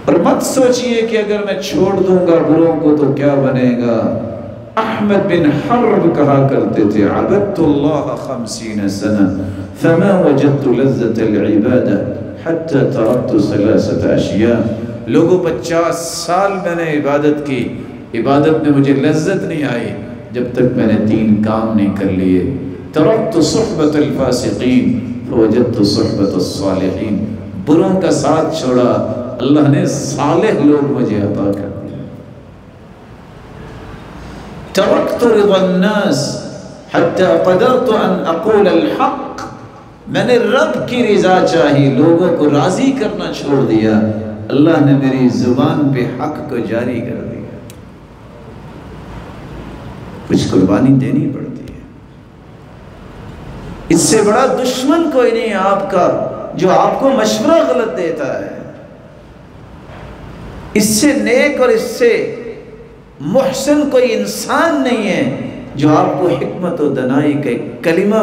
Speaker 1: اور مت سوچئے کہ اگر میں چھوڑ دوں گا بروں کو تو کیا بنے گا۔ احمد بن حرب کہا کرتے تھے عبدت اللہ 50 سنہ فما وجدت لذت العبادہ حتی ترکت 3 اشیاء، لوگوں 50 سال میں نے عبادت کی، عبادت میں مجھے لذت نہیں آئی جب تک میں نے 3 کام نہیں کر لیے۔ ترکت صحبت الفاسقین فوجدت صحبت الصالحین، بروں کا ساتھ چھوڑا اللہ نے صالح لوگ مجھے عطا کر دیا۔ ترکت رضا الناس حتی قدرت ان اقول الحق، میں نے رب کی رضا چاہی، لوگوں کو راضی کرنا چھوڑ دیا، اللہ نے میری زبان پہ حق کو جاری کر دیا۔ کچھ قربانی دینی پڑتی ہے۔ اس سے بڑا دشمن کوئی نہیں آپ کا جو آپ کو مشورہ غلط دیتا ہے، اس سے نیک اور اس سے محسن کوئی انسان نہیں ہے جو آپ کو حکمت و دنائی کا ایک کلمہ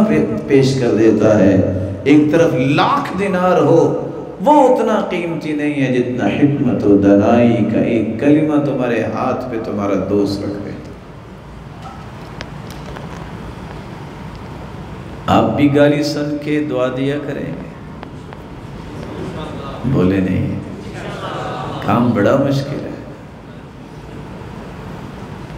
Speaker 1: پیش کر دیتا ہے۔ ایک طرف لاکھ دینار ہو وہ اتنا قیمتی نہیں ہے جتنا حکمت و دنائی کا ایک کلمہ تمہارے ہاتھ پہ تمہارا دوست رکھ دیتا۔ آپ بھی گالی سن کے دعا دیا کریں گے؟ بولے نہیں، کام بڑا مشکل ہے،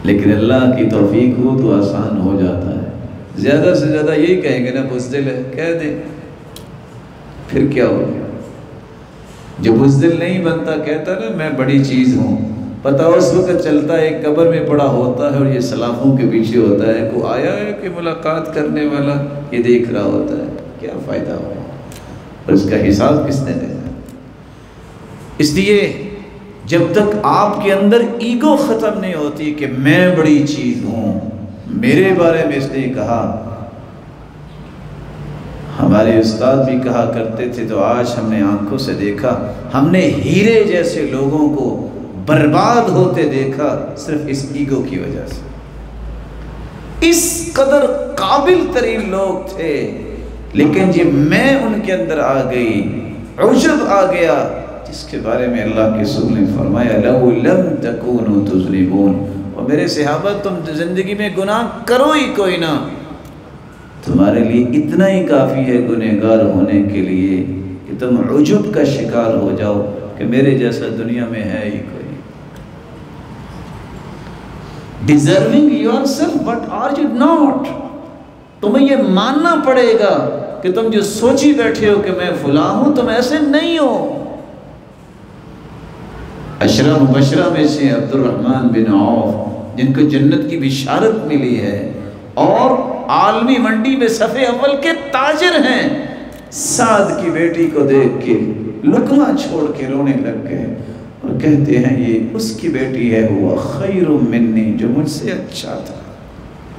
Speaker 1: لیکن اللہ کی توفیق ہو تو آسان ہو جاتا ہے۔ زیادہ سے زیادہ یہی کہیں گے نا بزدل ہے، کہہ دیں، پھر کیا ہو گیا؟ جو بزدل نہیں بنتا کہتا نا میں بڑی چیز ہوں، پتہ اس وقت چلتا ہے ایک قبر میں پڑا ہوتا ہے اور یہ سلافوں کے پیچھے ہوتا ہے، کوئی آیا ہے کہ ملاقات کرنے والا یہ دیکھ رہا ہوتا ہے، کیا فائدہ ہوا اور اس کا حساب کس نے دینا؟ اس لیے جب تک آپ کے اندر ایگو ختم نہیں ہوتی کہ میں بڑی چیز ہوں، میرے بارے میں اس نے کہا، ہمارے استاد بھی کہا کرتے تھے تو آج ہم نے آنکھوں سے دیکھا، ہم نے ہیرے جیسے لوگوں کو برباد ہوتے دیکھا صرف اس ایگو کی وجہ سے۔ اس قدر قابل ترین لوگ تھے لیکن جب میں ان کے اندر آ گئی، عجب آ گیا، جس کے بارے میں اللہ کے رسول نے فرمایا لَوْ لَمْ تَكُونُوا تُذْنِبُونَ، اور میرے صحابہ تم زندگی میں گناہ کرو ہی کوئی نہ، تمہارے لیے اتنا ہی کافی ہے گنہگار ہونے کے لیے کہ تم عجب کا شکار ہو جاؤ کہ میرے جیسا دنیا میں ہے ہی کوئی۔ Deserving yourself, but are you not؟ تمہیں یہ ماننا پڑے گا کہ تم جو سوچی بیٹھے ہو کہ میں فلاں ہوں، تم ایسے نہیں ہو۔ عشرہ مبشرہ میں سے عبد الرحمن بن عوف جن کو جنت کی بشارت ملی ہے اور عالمی منڈی میں صف اول کے تاجر ہیں، سعد کی بیٹی کو دیکھ کے لقمہ چھوڑ کے رونے لگ گئے اور کہتے ہیں یہ اس کی بیٹی ہے، ہوا خیر منی، جو مجھ سے اچھا تھا،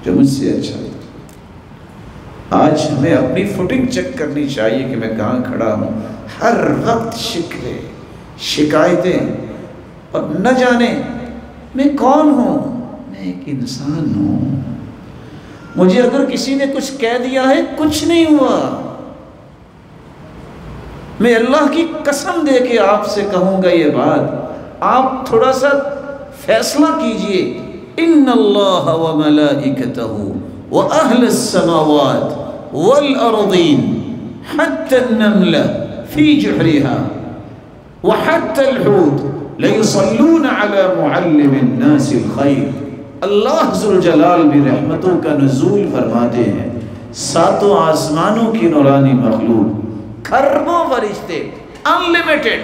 Speaker 1: جو مجھ سے اچھا تھا۔ آج ہمیں اپنی فوٹنگ چیک کرنی چاہیے کہ میں کہاں کھڑا ہوں۔ ہر وقت شکوے، شکایتیں، اور نہ جانے میں کون ہوں، میں ایک انسان ہوں، مجھے اگر کسی نے کچھ کہہ دیا ہے کچھ نہیں ہوا۔ میں اللہ کی قسم دے کے آپ سے کہوں گا یہ بات، آپ تھوڑا سا فیصلہ کیجئے۔ ان اللہ وملائکتہ واہل السماوات والارضین حتی النملہ فی جحرہا وحتی الحوت لَيُصَلُّونَ عَلَى مُعَلِّمِ النَّاسِ الْخَيْرِ، اللہ ذوالجلال بھی رحمتوں کا نزول فرماتے ہیں، ساتوں آسمانوں کی نورانی مخلوق، کھربوں فرشتے، انلیمیٹڈ،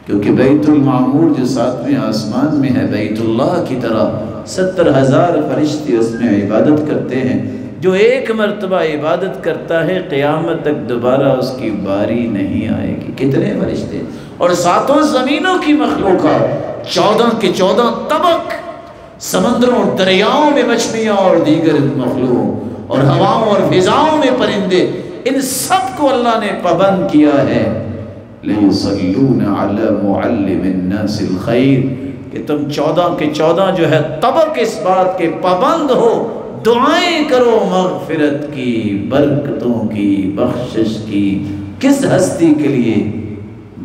Speaker 1: کیونکہ بیت المعمور جو ساتویں آسمان میں ہے بیت اللہ کی طرح 70,000 فرشتے اس میں عبادت کرتے ہیں۔ جو ایک مرتبہ عبادت کرتا ہے قیامت تک دوبارہ اس کی باری نہیں آئے گی۔ کتنے فرشتے، اور ساتوں زمینوں کی مخلوقات، 14 کے 14 طبق، سمندروں اور دریاؤں میں مچھلیاں اور دیگر مخلوق، اور ہواؤں اور فضاؤں میں پرندے، ان سب کو اللہ نے پابند کیا ہے لَيُصَلُّونَ عَلَى مُعَلِّمِ النَّاسِ الْخَيْرِ، کہ تم 14 کے 14 جو ہے طبق اس بات کے پابند ہو، دعائیں کرو مغفرت کی، برکتوں کی، بخشش کی۔ کس ہستی کے لیے؟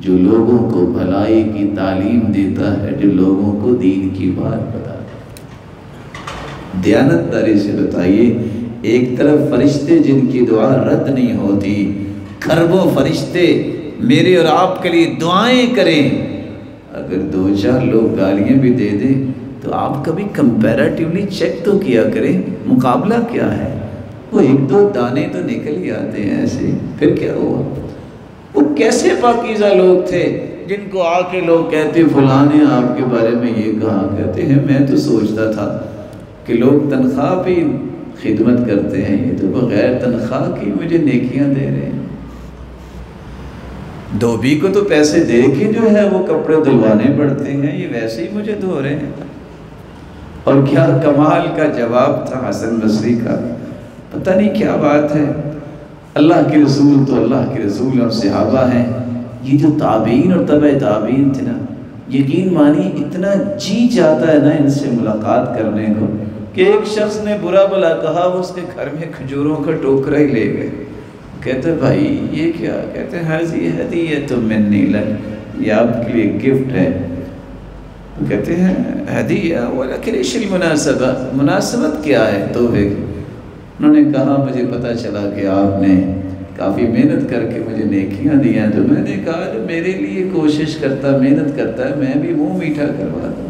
Speaker 1: جو لوگوں کو بھلائی کی تعلیم دیتا ہے، جو لوگوں کو دین کی بات بتاتا ہے۔ دیانت داری سے بتائیے، ایک طرف فرشتے جن کی دعا رد نہیں ہوتی، کھربوں فرشتے میرے اور آپ کے لیے دعائیں کریں، اگر 2-4 لوگ گالیاں بھی دے دیں تو آپ کبھی کمپیریٹیولی چیک تو کیا کریں مقابلہ کیا ہے۔ وہ 1-2 دانے تو نکل ہی آتے ہیں ایسے، پھر کیا ہوا؟ وہ کیسے پاکیزہ لوگ تھے جن کو آ کے لوگ کہتے فلاں نے آپ کے بارے میں یہ کہا، کہتے ہیں میں تو سوچتا تھا کہ لوگ تنخواہ پہ خدمت کرتے ہیں، یہ تو بغیر تنخواہ کی مجھے نیکیاں دے رہے ہیں۔ دھوبی کو تو پیسے دے کے جو ہے وہ کپڑے دھلوانے پڑتے ہیں، یہ ویسے ہی مجھے دھو رہے ہیں۔ اور کیا کمال کا جواب تھا حسن بصری کا، پتہ نہیں کیا بات ہے، اللہ کے رسول تو اللہ کے رسول اور صحابہ ہیں، یہ جو تابعین اور تبع تابعین تھے نا، یقین مانی اتنا جی چاہتا ہے نا ان سے ملاقات کرنے کو کہ ایک شخص نے برا بھلا کہا، وہ اس کے گھر میں کھجوروں کا ٹوکرا ہی لے گئے۔ کہتے بھائی یہ کیا؟ کہتے ہیں حاضی ہدیۃ منی لک، یہ آپ کے لیے گفٹ ہے۔ کہتے ہیں ہدیہ ولکن ايش المناسبہ، مناسبت کیا ہے تحفے کی؟ انہوں نے کہا مجھے پتہ چلا کہ آپ نے کافی محنت کر کے مجھے نیکیاں دی ہیں، تو میں نے کہا جو میرے لیے کوشش کرتا محنت کرتا ہے میں بھی منہ میٹھا کروا دوں۔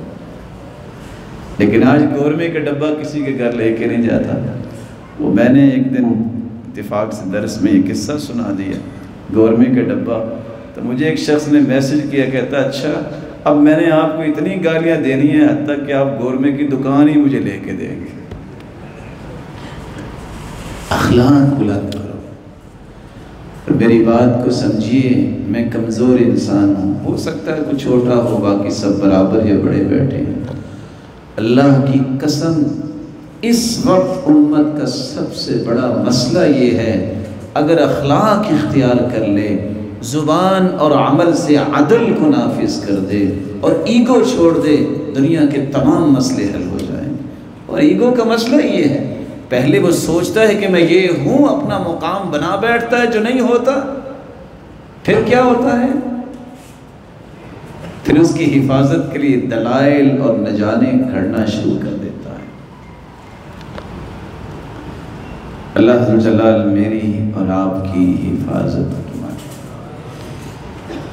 Speaker 1: لیکن آج قورمے کا ڈبہ کسی کے گھر لے کے نہیں جاتا۔ وہ میں نے ایک دن اتفاق سے درس میں یہ قصہ سنا دیا، قورمے کا ڈبہ، تو مجھے ایک شخص نے میسج کیا، کہتا اچھا اب میں نے آپ کو اتنی گالیاں دینی ہیں حتیٰ کہ آپ قورمے کی دکان ہی مجھے لے کے دیں گے۔ اخلاق بلند کرو، اور میری بات کو سمجھیے، میں کمزور انسان ہوں، ہو سکتا ہے کچھ چھوٹا ہو، باقی سب برابر یا بڑے بیٹھے ہیں۔ اللہ کی قسم اس وقت امت کا سب سے بڑا مسئلہ یہ ہے، اگر اخلاق اختیار کر لے، زبان اور عمل سے عدل کو نافذ کر دے اور ایگو چھوڑ دے، دنیا کے تمام مسئلے حل ہو جائیں۔ اور ایگو کا مسئلہ یہ ہے، پہلے وہ سوچتا ہے کہ میں یہ ہوں، اپنا مقام بنا بیٹھتا ہے جو نہیں ہوتا، پھر کیا ہوتا ہے؟ پھر اس کی حفاظت کے لیے دلائل اور نہ جانے گھڑنا شروع کر دیتا ہے۔ اللہ عز و جلال میری اور آپ کی حفاظت کی۔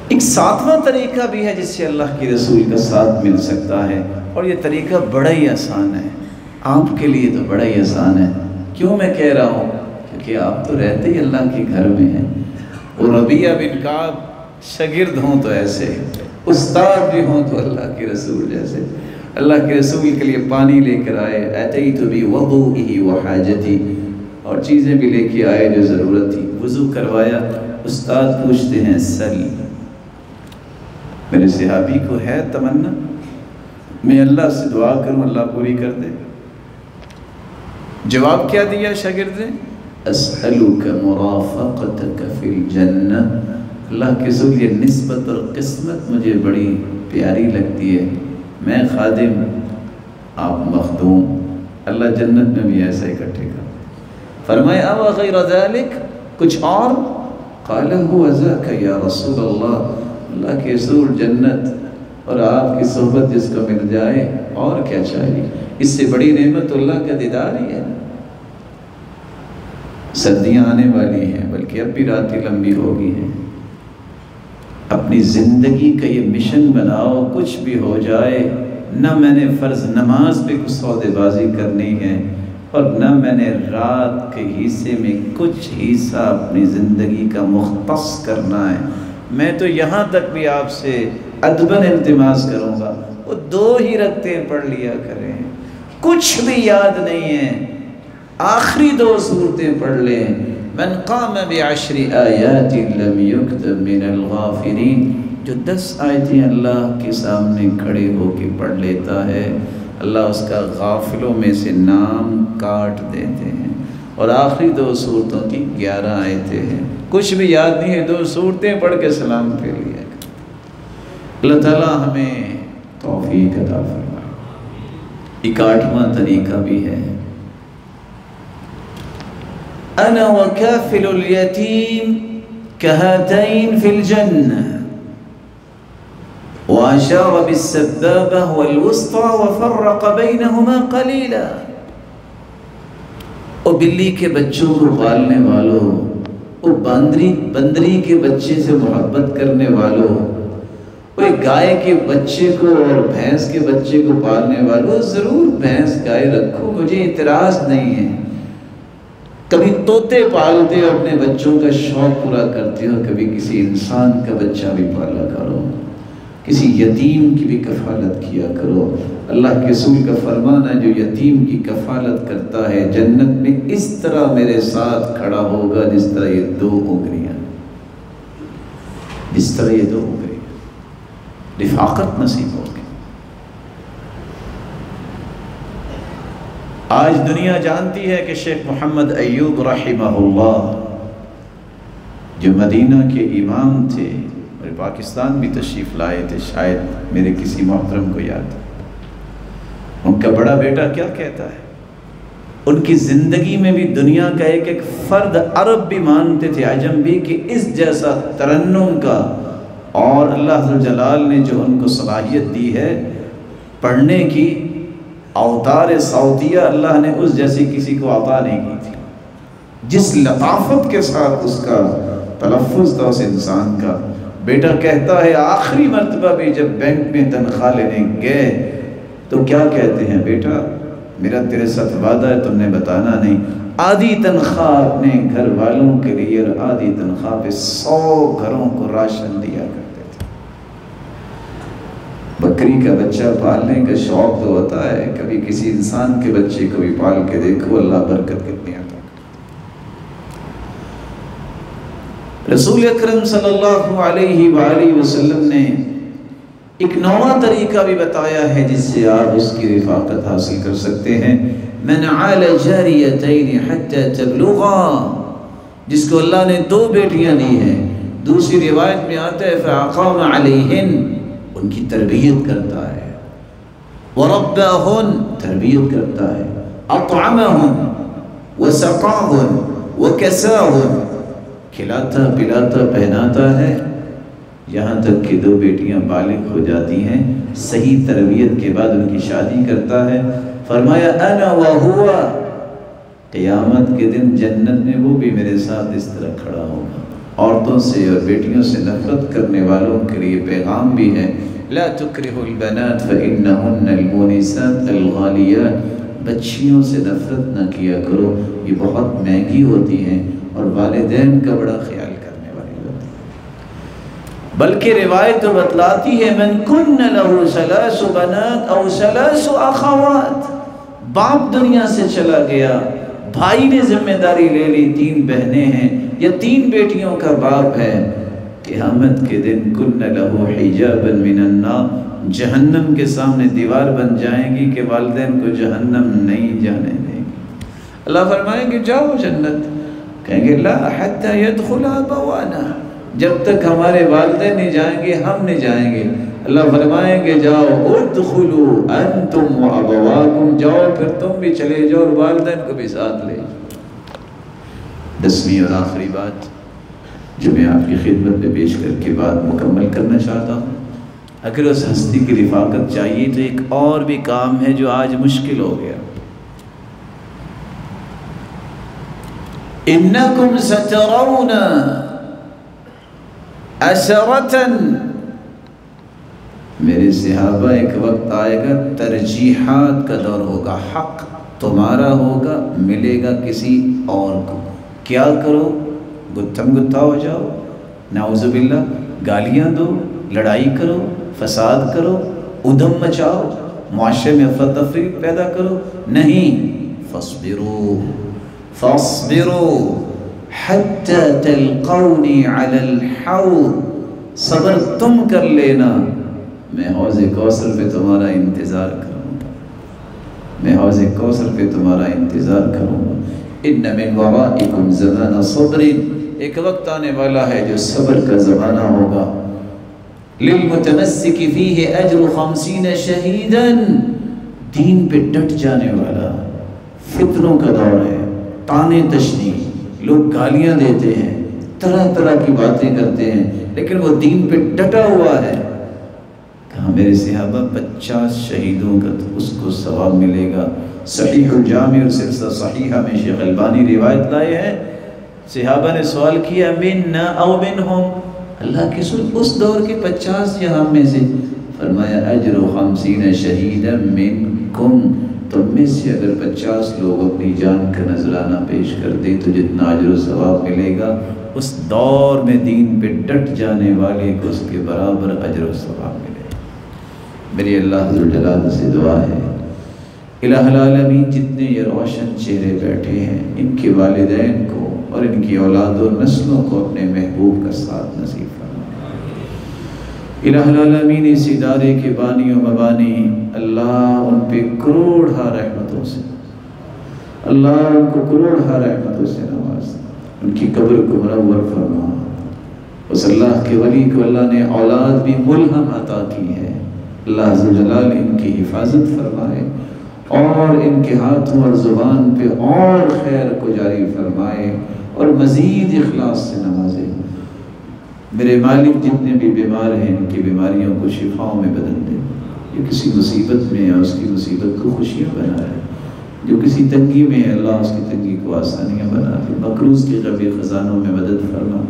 Speaker 1: ایک ساتواں طریقہ بھی ہے جس سے اللہ کے رسول کا ساتھ مل سکتا ہے، اور یہ طریقہ بڑا ہی آسان ہے، آپ کے لیے تو بڑا ہی آسان ہے۔ کیوں میں کہہ رہا ہوں؟ کیونکہ آپ تو رہتے ہی اللہ کے گھر میں ہیں۔ اور ربیعہ بن کعب شاگرد ہوں تو ایسے، استاد بھی ہوں تو اللہ کے رسول جیسے۔ اللہ کے رسول کے لیے پانی لے کر آئے، اتیت بوضوئہ وحاجتی، اور چیزیں بھی لے کے آئے جو ضرورت تھی، وضو کروایا۔ استاد پوچھتے ہیں سل، میرے صحابی کو ہے تمنا میں اللہ سے دعا کروں اللہ پوری کر دے؟ جواب کیا دیا شاگرد نے؟ اسألک مرافقتک فی الجنہ، اللہ کے رسول یہ نسبت اور قسمت مجھے بڑی پیاری لگتی ہے، میں خادم آپ مخدوم، اللہ جنت میں بھی ایسا اکٹھے کر۔ فرمایا او غیر ذلک، کچھ اور؟ قال هو ذاک یا رسول اللہ، اللہ کے رسول جنت اور آپ کی صحبت جس کو مل جائے اور کیا چاہیے، اس سے بڑی نعمت اللہ کا دیدار ہی ہے۔ سردیاں آنے والی ہیں، بلکہ اب بھی راتیں لمبی ہو گئی ہیں، اپنی زندگی کا یہ مشن بناؤ، کچھ بھی ہو جائے، نہ میں نے فرض نماز پہ کچھ سودے بازی کرنی ہے، اور نہ میں نے رات کے حصے میں کچھ حصہ اپنی زندگی کا مختص کرنا ہے۔ میں تو یہاں تک بھی آپ سے ادباً التماس کروں گا، وہ 2 ہی رکعتیں پڑھ لیا کریں، کچھ بھی یاد نہیں ہے، آخری 2 سورتیں پڑھ لیں۔ من قام بعشر آیات لم یکتب من الغافلین، جو 10 آیتیں اللہ کے سامنے کھڑے ہو کے پڑھ لیتا ہے، اللہ اس کا غافلوں میں سے نام کاٹ دیتے ہیں۔ اور آخری 2 سورتوں کی 11 آیتیں ہیں، کچھ بھی یاد نہیں ہے، 2 سورتیں پڑھ کے سلام پھیر لیا۔ اللہ تعالیٰ ہمیں توفیق عطا فرمائے۔ ایک 8واں طریقہ بھی ہے، انا وکافل الیتیم کہاتین فی الجنہ، واشار بالسبابہ والوسطى وفرق بینہما قلیلا۔ او بلی کے بچوں کو پالنے والوں، او بندری کے بچے سے محبت کرنے والوں، وہ گائے کے بچے کو اور بھینس کے بچے کو پالنے والوں، ضرور بھینس گائے رکھو، مجھے اعتراض نہیں ہے، کبھی طوطے پالتے ہو، اپنے بچوں کا شوق پورا کرتے ہو، کبھی کسی انسان کا بچہ بھی پالا کرو، کسی یتیم کی بھی کفالت کیا کرو۔ اللہ کے رسول کا فرمان ہے جو یتیم کی کفالت کرتا ہے جنت میں اس طرح میرے ساتھ کھڑا ہوگا جس طرح یہ 2 انگلیاں، جس طرح یہ 2 انگلیاں، رفاقت نصیب ہوگی۔ آج دنیا جانتی ہے کہ شیخ محمد ایوب رحمہ اللہ جو مدینہ کے امام تھے اور پاکستان بھی تشریف لائے تھے، شاید میرے کسی محترم کو یاد ہے، ان کا بڑا بیٹا کیا کہتا ہے، ان کی زندگی میں بھی دنیا کا ایک ایک فرد، عرب بھی مانتے تھے عجم بھی، کہ اس جیسا ترنم کا، اور اللہ ذوالجلال نے جو ان کو صلاحیت دی ہے پڑھنے کی، اوتار صوتیہ اللہ نے اس جیسی کسی کو عطا نہیں کی تھی۔ جس لطافت کے ساتھ اس کا تلفظ تھا اس انسان کا، بیٹا کہتا ہے آخری مرتبہ بھی جب بینک میں تنخواہ لینے گئے تو کیا کہتے ہیں، بیٹا میرا تیرے ساتھ وعدہ ہے تم نے بتانا نہیں، آدھی تنخواہ اپنے گھر والوں کے لیے اور آدھی تنخواہ پہ 100 گھروں کو راشن دیا کرتے تھے۔ بکری کا بچہ پالنے کا شوق تو ہوتا ہے، کبھی کسی انسان کے بچے کو بھی پال کے دیکھو، اللہ برکت کتنی عطا۔ رسول اکرم صلی اللہ علیہ وآلہ وسلم نے ایک نواں طریقہ بھی بتایا ہے جس سے آپ اس کی رفاقت حاصل کر سکتے ہیں۔ من عال جاریتین حتی تبلغا، جس کو اللہ نے 2 بیٹیاں دی ہیں، دوسری روایت میں آتا ہے فاقام علیہن، ان کی تربیت کرتا ہے، ورباہن، تربیت کرتا ہے، اطعمہن وسقاہن وکساہن، کھلاتا پلاتا پہناتا ہے، یہاں تک کہ 2 بیٹیاں بالغ ہو جاتی ہیں، صحیح تربیت کے بعد ان کی شادی کرتا ہے۔ فرمایا انا وہوا، قیامت کے دن جنت میں وہ بھی میرے ساتھ اس طرح کھڑا ہوگا۔ عورتوں سے اور بیٹیوں سے نفرت کرنے والوں کے لیے پیغام بھی ہے، لا تکرہوا البنات فإنہن المونسات الغالیات، بچیوں سے نفرت نہ کیا کرو، یہ بہت مہنگی ہوتی ہیں اور والدین کا بڑا خیال کرنے والی ہوتی ہے۔ بلکہ روایت تو بتلاتی ہے من کن لہ 3 بنات او 3 اخوات، باپ دنیا سے چلا گیا، بھائی نے ذمہ داری لے لی، 3 بہنیں ہیں یا 3 بیٹیوں کا باپ ہے، قیامت کے دن کن لہ حجابا من النار، جہنم کے سامنے دیوار بن جائیں گی کہ والدین کو جہنم نہیں جانے دیں گی۔ اللہ فرمائیں گے جاؤ جنت، کہیں گے لا حتی يدخل ابوانا، جب تک ہمارے والدین نہیں جائیں گے ہم نہیں جائیں گے۔ اللہ فرمائیں گے جاؤ ادخلوا انتم وابواکم، جاؤ پھر تم بھی چلے جاؤ اور والدین کو بھی ساتھ لے جاؤ۔ 10ویں اور آخری بات جو میں آپ کی خدمت میں پیش کر کے بات مکمل کرنا چاہتا ہوں، اگر اس ہستی کی رفاقت چاہیے تو ایک اور بھی کام ہے جو آج مشکل ہو گیا۔ انکم سترون اثرتاً، میرے صحابہ ایک وقت آئے گا ترجیحات کا دور ہوگا، حق تمہارا ہوگا ملے گا کسی اور کو، کیا کرو، گتھم گتھا ہو جاؤ، نعوذ باللہ، گالیاں دو، لڑائی کرو، فساد کرو، ادھم مچاؤ، معاشرے میں افراتفری پیدا کرو، نہیں، فاصبروا فاصبروا حتی تلقونی علی الحوض، صبر تم کر لینا، میں حوض کوثر پہ تمہارا انتظار کروں گا، میں حوض کوثر پہ تمہارا انتظار کروں گا۔ ان من ورائکم زمان صبر، ایک وقت آنے والا ہے جو صبر کا زمانہ ہوگا۔ للمتمسک فیہ اجر 50 شہیدا، دین پہ ڈٹ جانے والا، فتنوں کا دور ہے، تانے تشنی، لوگ گالیاں دیتے ہیں، طرح طرح کی باتیں کرتے ہیں، لیکن وہ دین پہ ڈٹا ہوا ہے۔ کہا میرے صحابہ 50 شہیدوں کا تو اس کو ثواب ملے گا۔ صحیح الجامع اور سلسلہ صحیحہ میں شیخ البانی روایت لائے ہیں، صحابہ نے سوال کیا مننا او منہم، اللہ کے رسول اس دور کے 50 یا ہم میں سے؟ فرمایا اجر 50 شہیدا منکم، تم میں سے اگر 50 لوگ اپنی جان کا نذرانہ پیش کر دیں تو جتنا اجر و ثواب ملے گا اس دور میں دین پہ ڈٹ جانے والے کو اس کے برابر اجر و ثواب ملے گا۔ میری اللہ ذوالجلال سے دعا ہے، الہ العالمین جتنے یہ روشن چہرے بیٹھے ہیں ان کے والدین کو اور ان کی اولاد و نسلوں کو اپنے محبوب کا ساتھ نصیب فرما۔ الہ العالمین اس ادارے کے بانی و مبانی اللہ ان پہ کروڑہا رحمتوں سے، اللہ ان کو کروڑہا رحمتوں سے نواز، ان کی قبر کو منور فرما۔ اس اللہ کے ولی کو اللہ نے اولاد بھی ملہم عطا کی ہے، اللہ ذوالجلال ان کی حفاظت فرمائے اور ان کے ہاتھوں اور زبان پہ اور خیر کو جاری فرمائے اور مزید اخلاص سے نوازے۔ میرے مالک جتنے بھی بیمار ہیں ان کی بیماریوں کو شفاؤں میں بدل دے، جو کسی مصیبت میں ہے اس کی مصیبت کو خوشیاں بنائے، جو کسی تنگی میں ہے اللہ اس کی تنگی کو آسانیاں بنا دے، مقروض کے غیبی خزانوں میں مدد فرما۔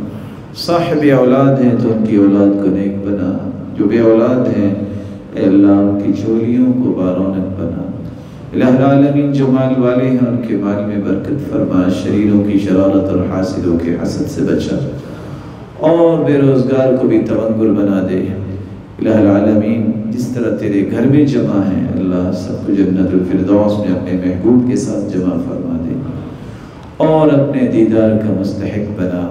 Speaker 1: صاحب اولاد ہیں تو ان کی اولاد کو نیک بنا، جو بے اولاد ہیں اے اللہ ان کی جھولیوں کو بارونق بنا۔ الہ العالمین جو مال والے ہیں ان کے مال میں برکت فرما، شریروں کی شرارت اور حاسدوں کے حسد سے بچا اور بے روزگار کو بھی تونگل بنا دے۔ الہ العالمین جس طرح تیرے گھر میں جمع ہیں اللہ سب کو جنت الفردوس میں اپنے محبوب کے ساتھ جمع فرما دے اور اپنے دیدار کا مستحق بنا۔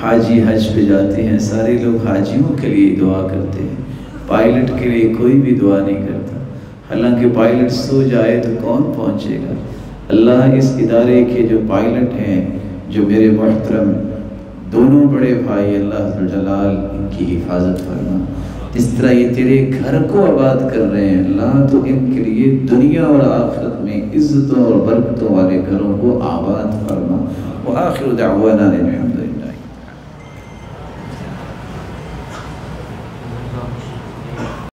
Speaker 1: حاجی حج پہ جاتے ہیں، سارے لوگ حاجیوں کے لیے دعا کرتے ہیں، پائلٹ کے لیے کوئی بھی دعا نہیں کرتا، حالانکہ پائلٹ سو جائے تو کون پہنچے گا۔ اللہ اس ادارے کے جو پائلٹ ہیں، جو میرے محترم دونوں بڑے بھائی اللہ ذوالجلال ان کی حفاظت فرما، جس طرح یہ تیرے گھر کو آباد کر رہے ہیں اللہ تو ان کے لیے دنیا اور آخرت میں عزتوں اور برکتوں والے گھروں کو آباد فرما۔ وآخر دعوانا الحمد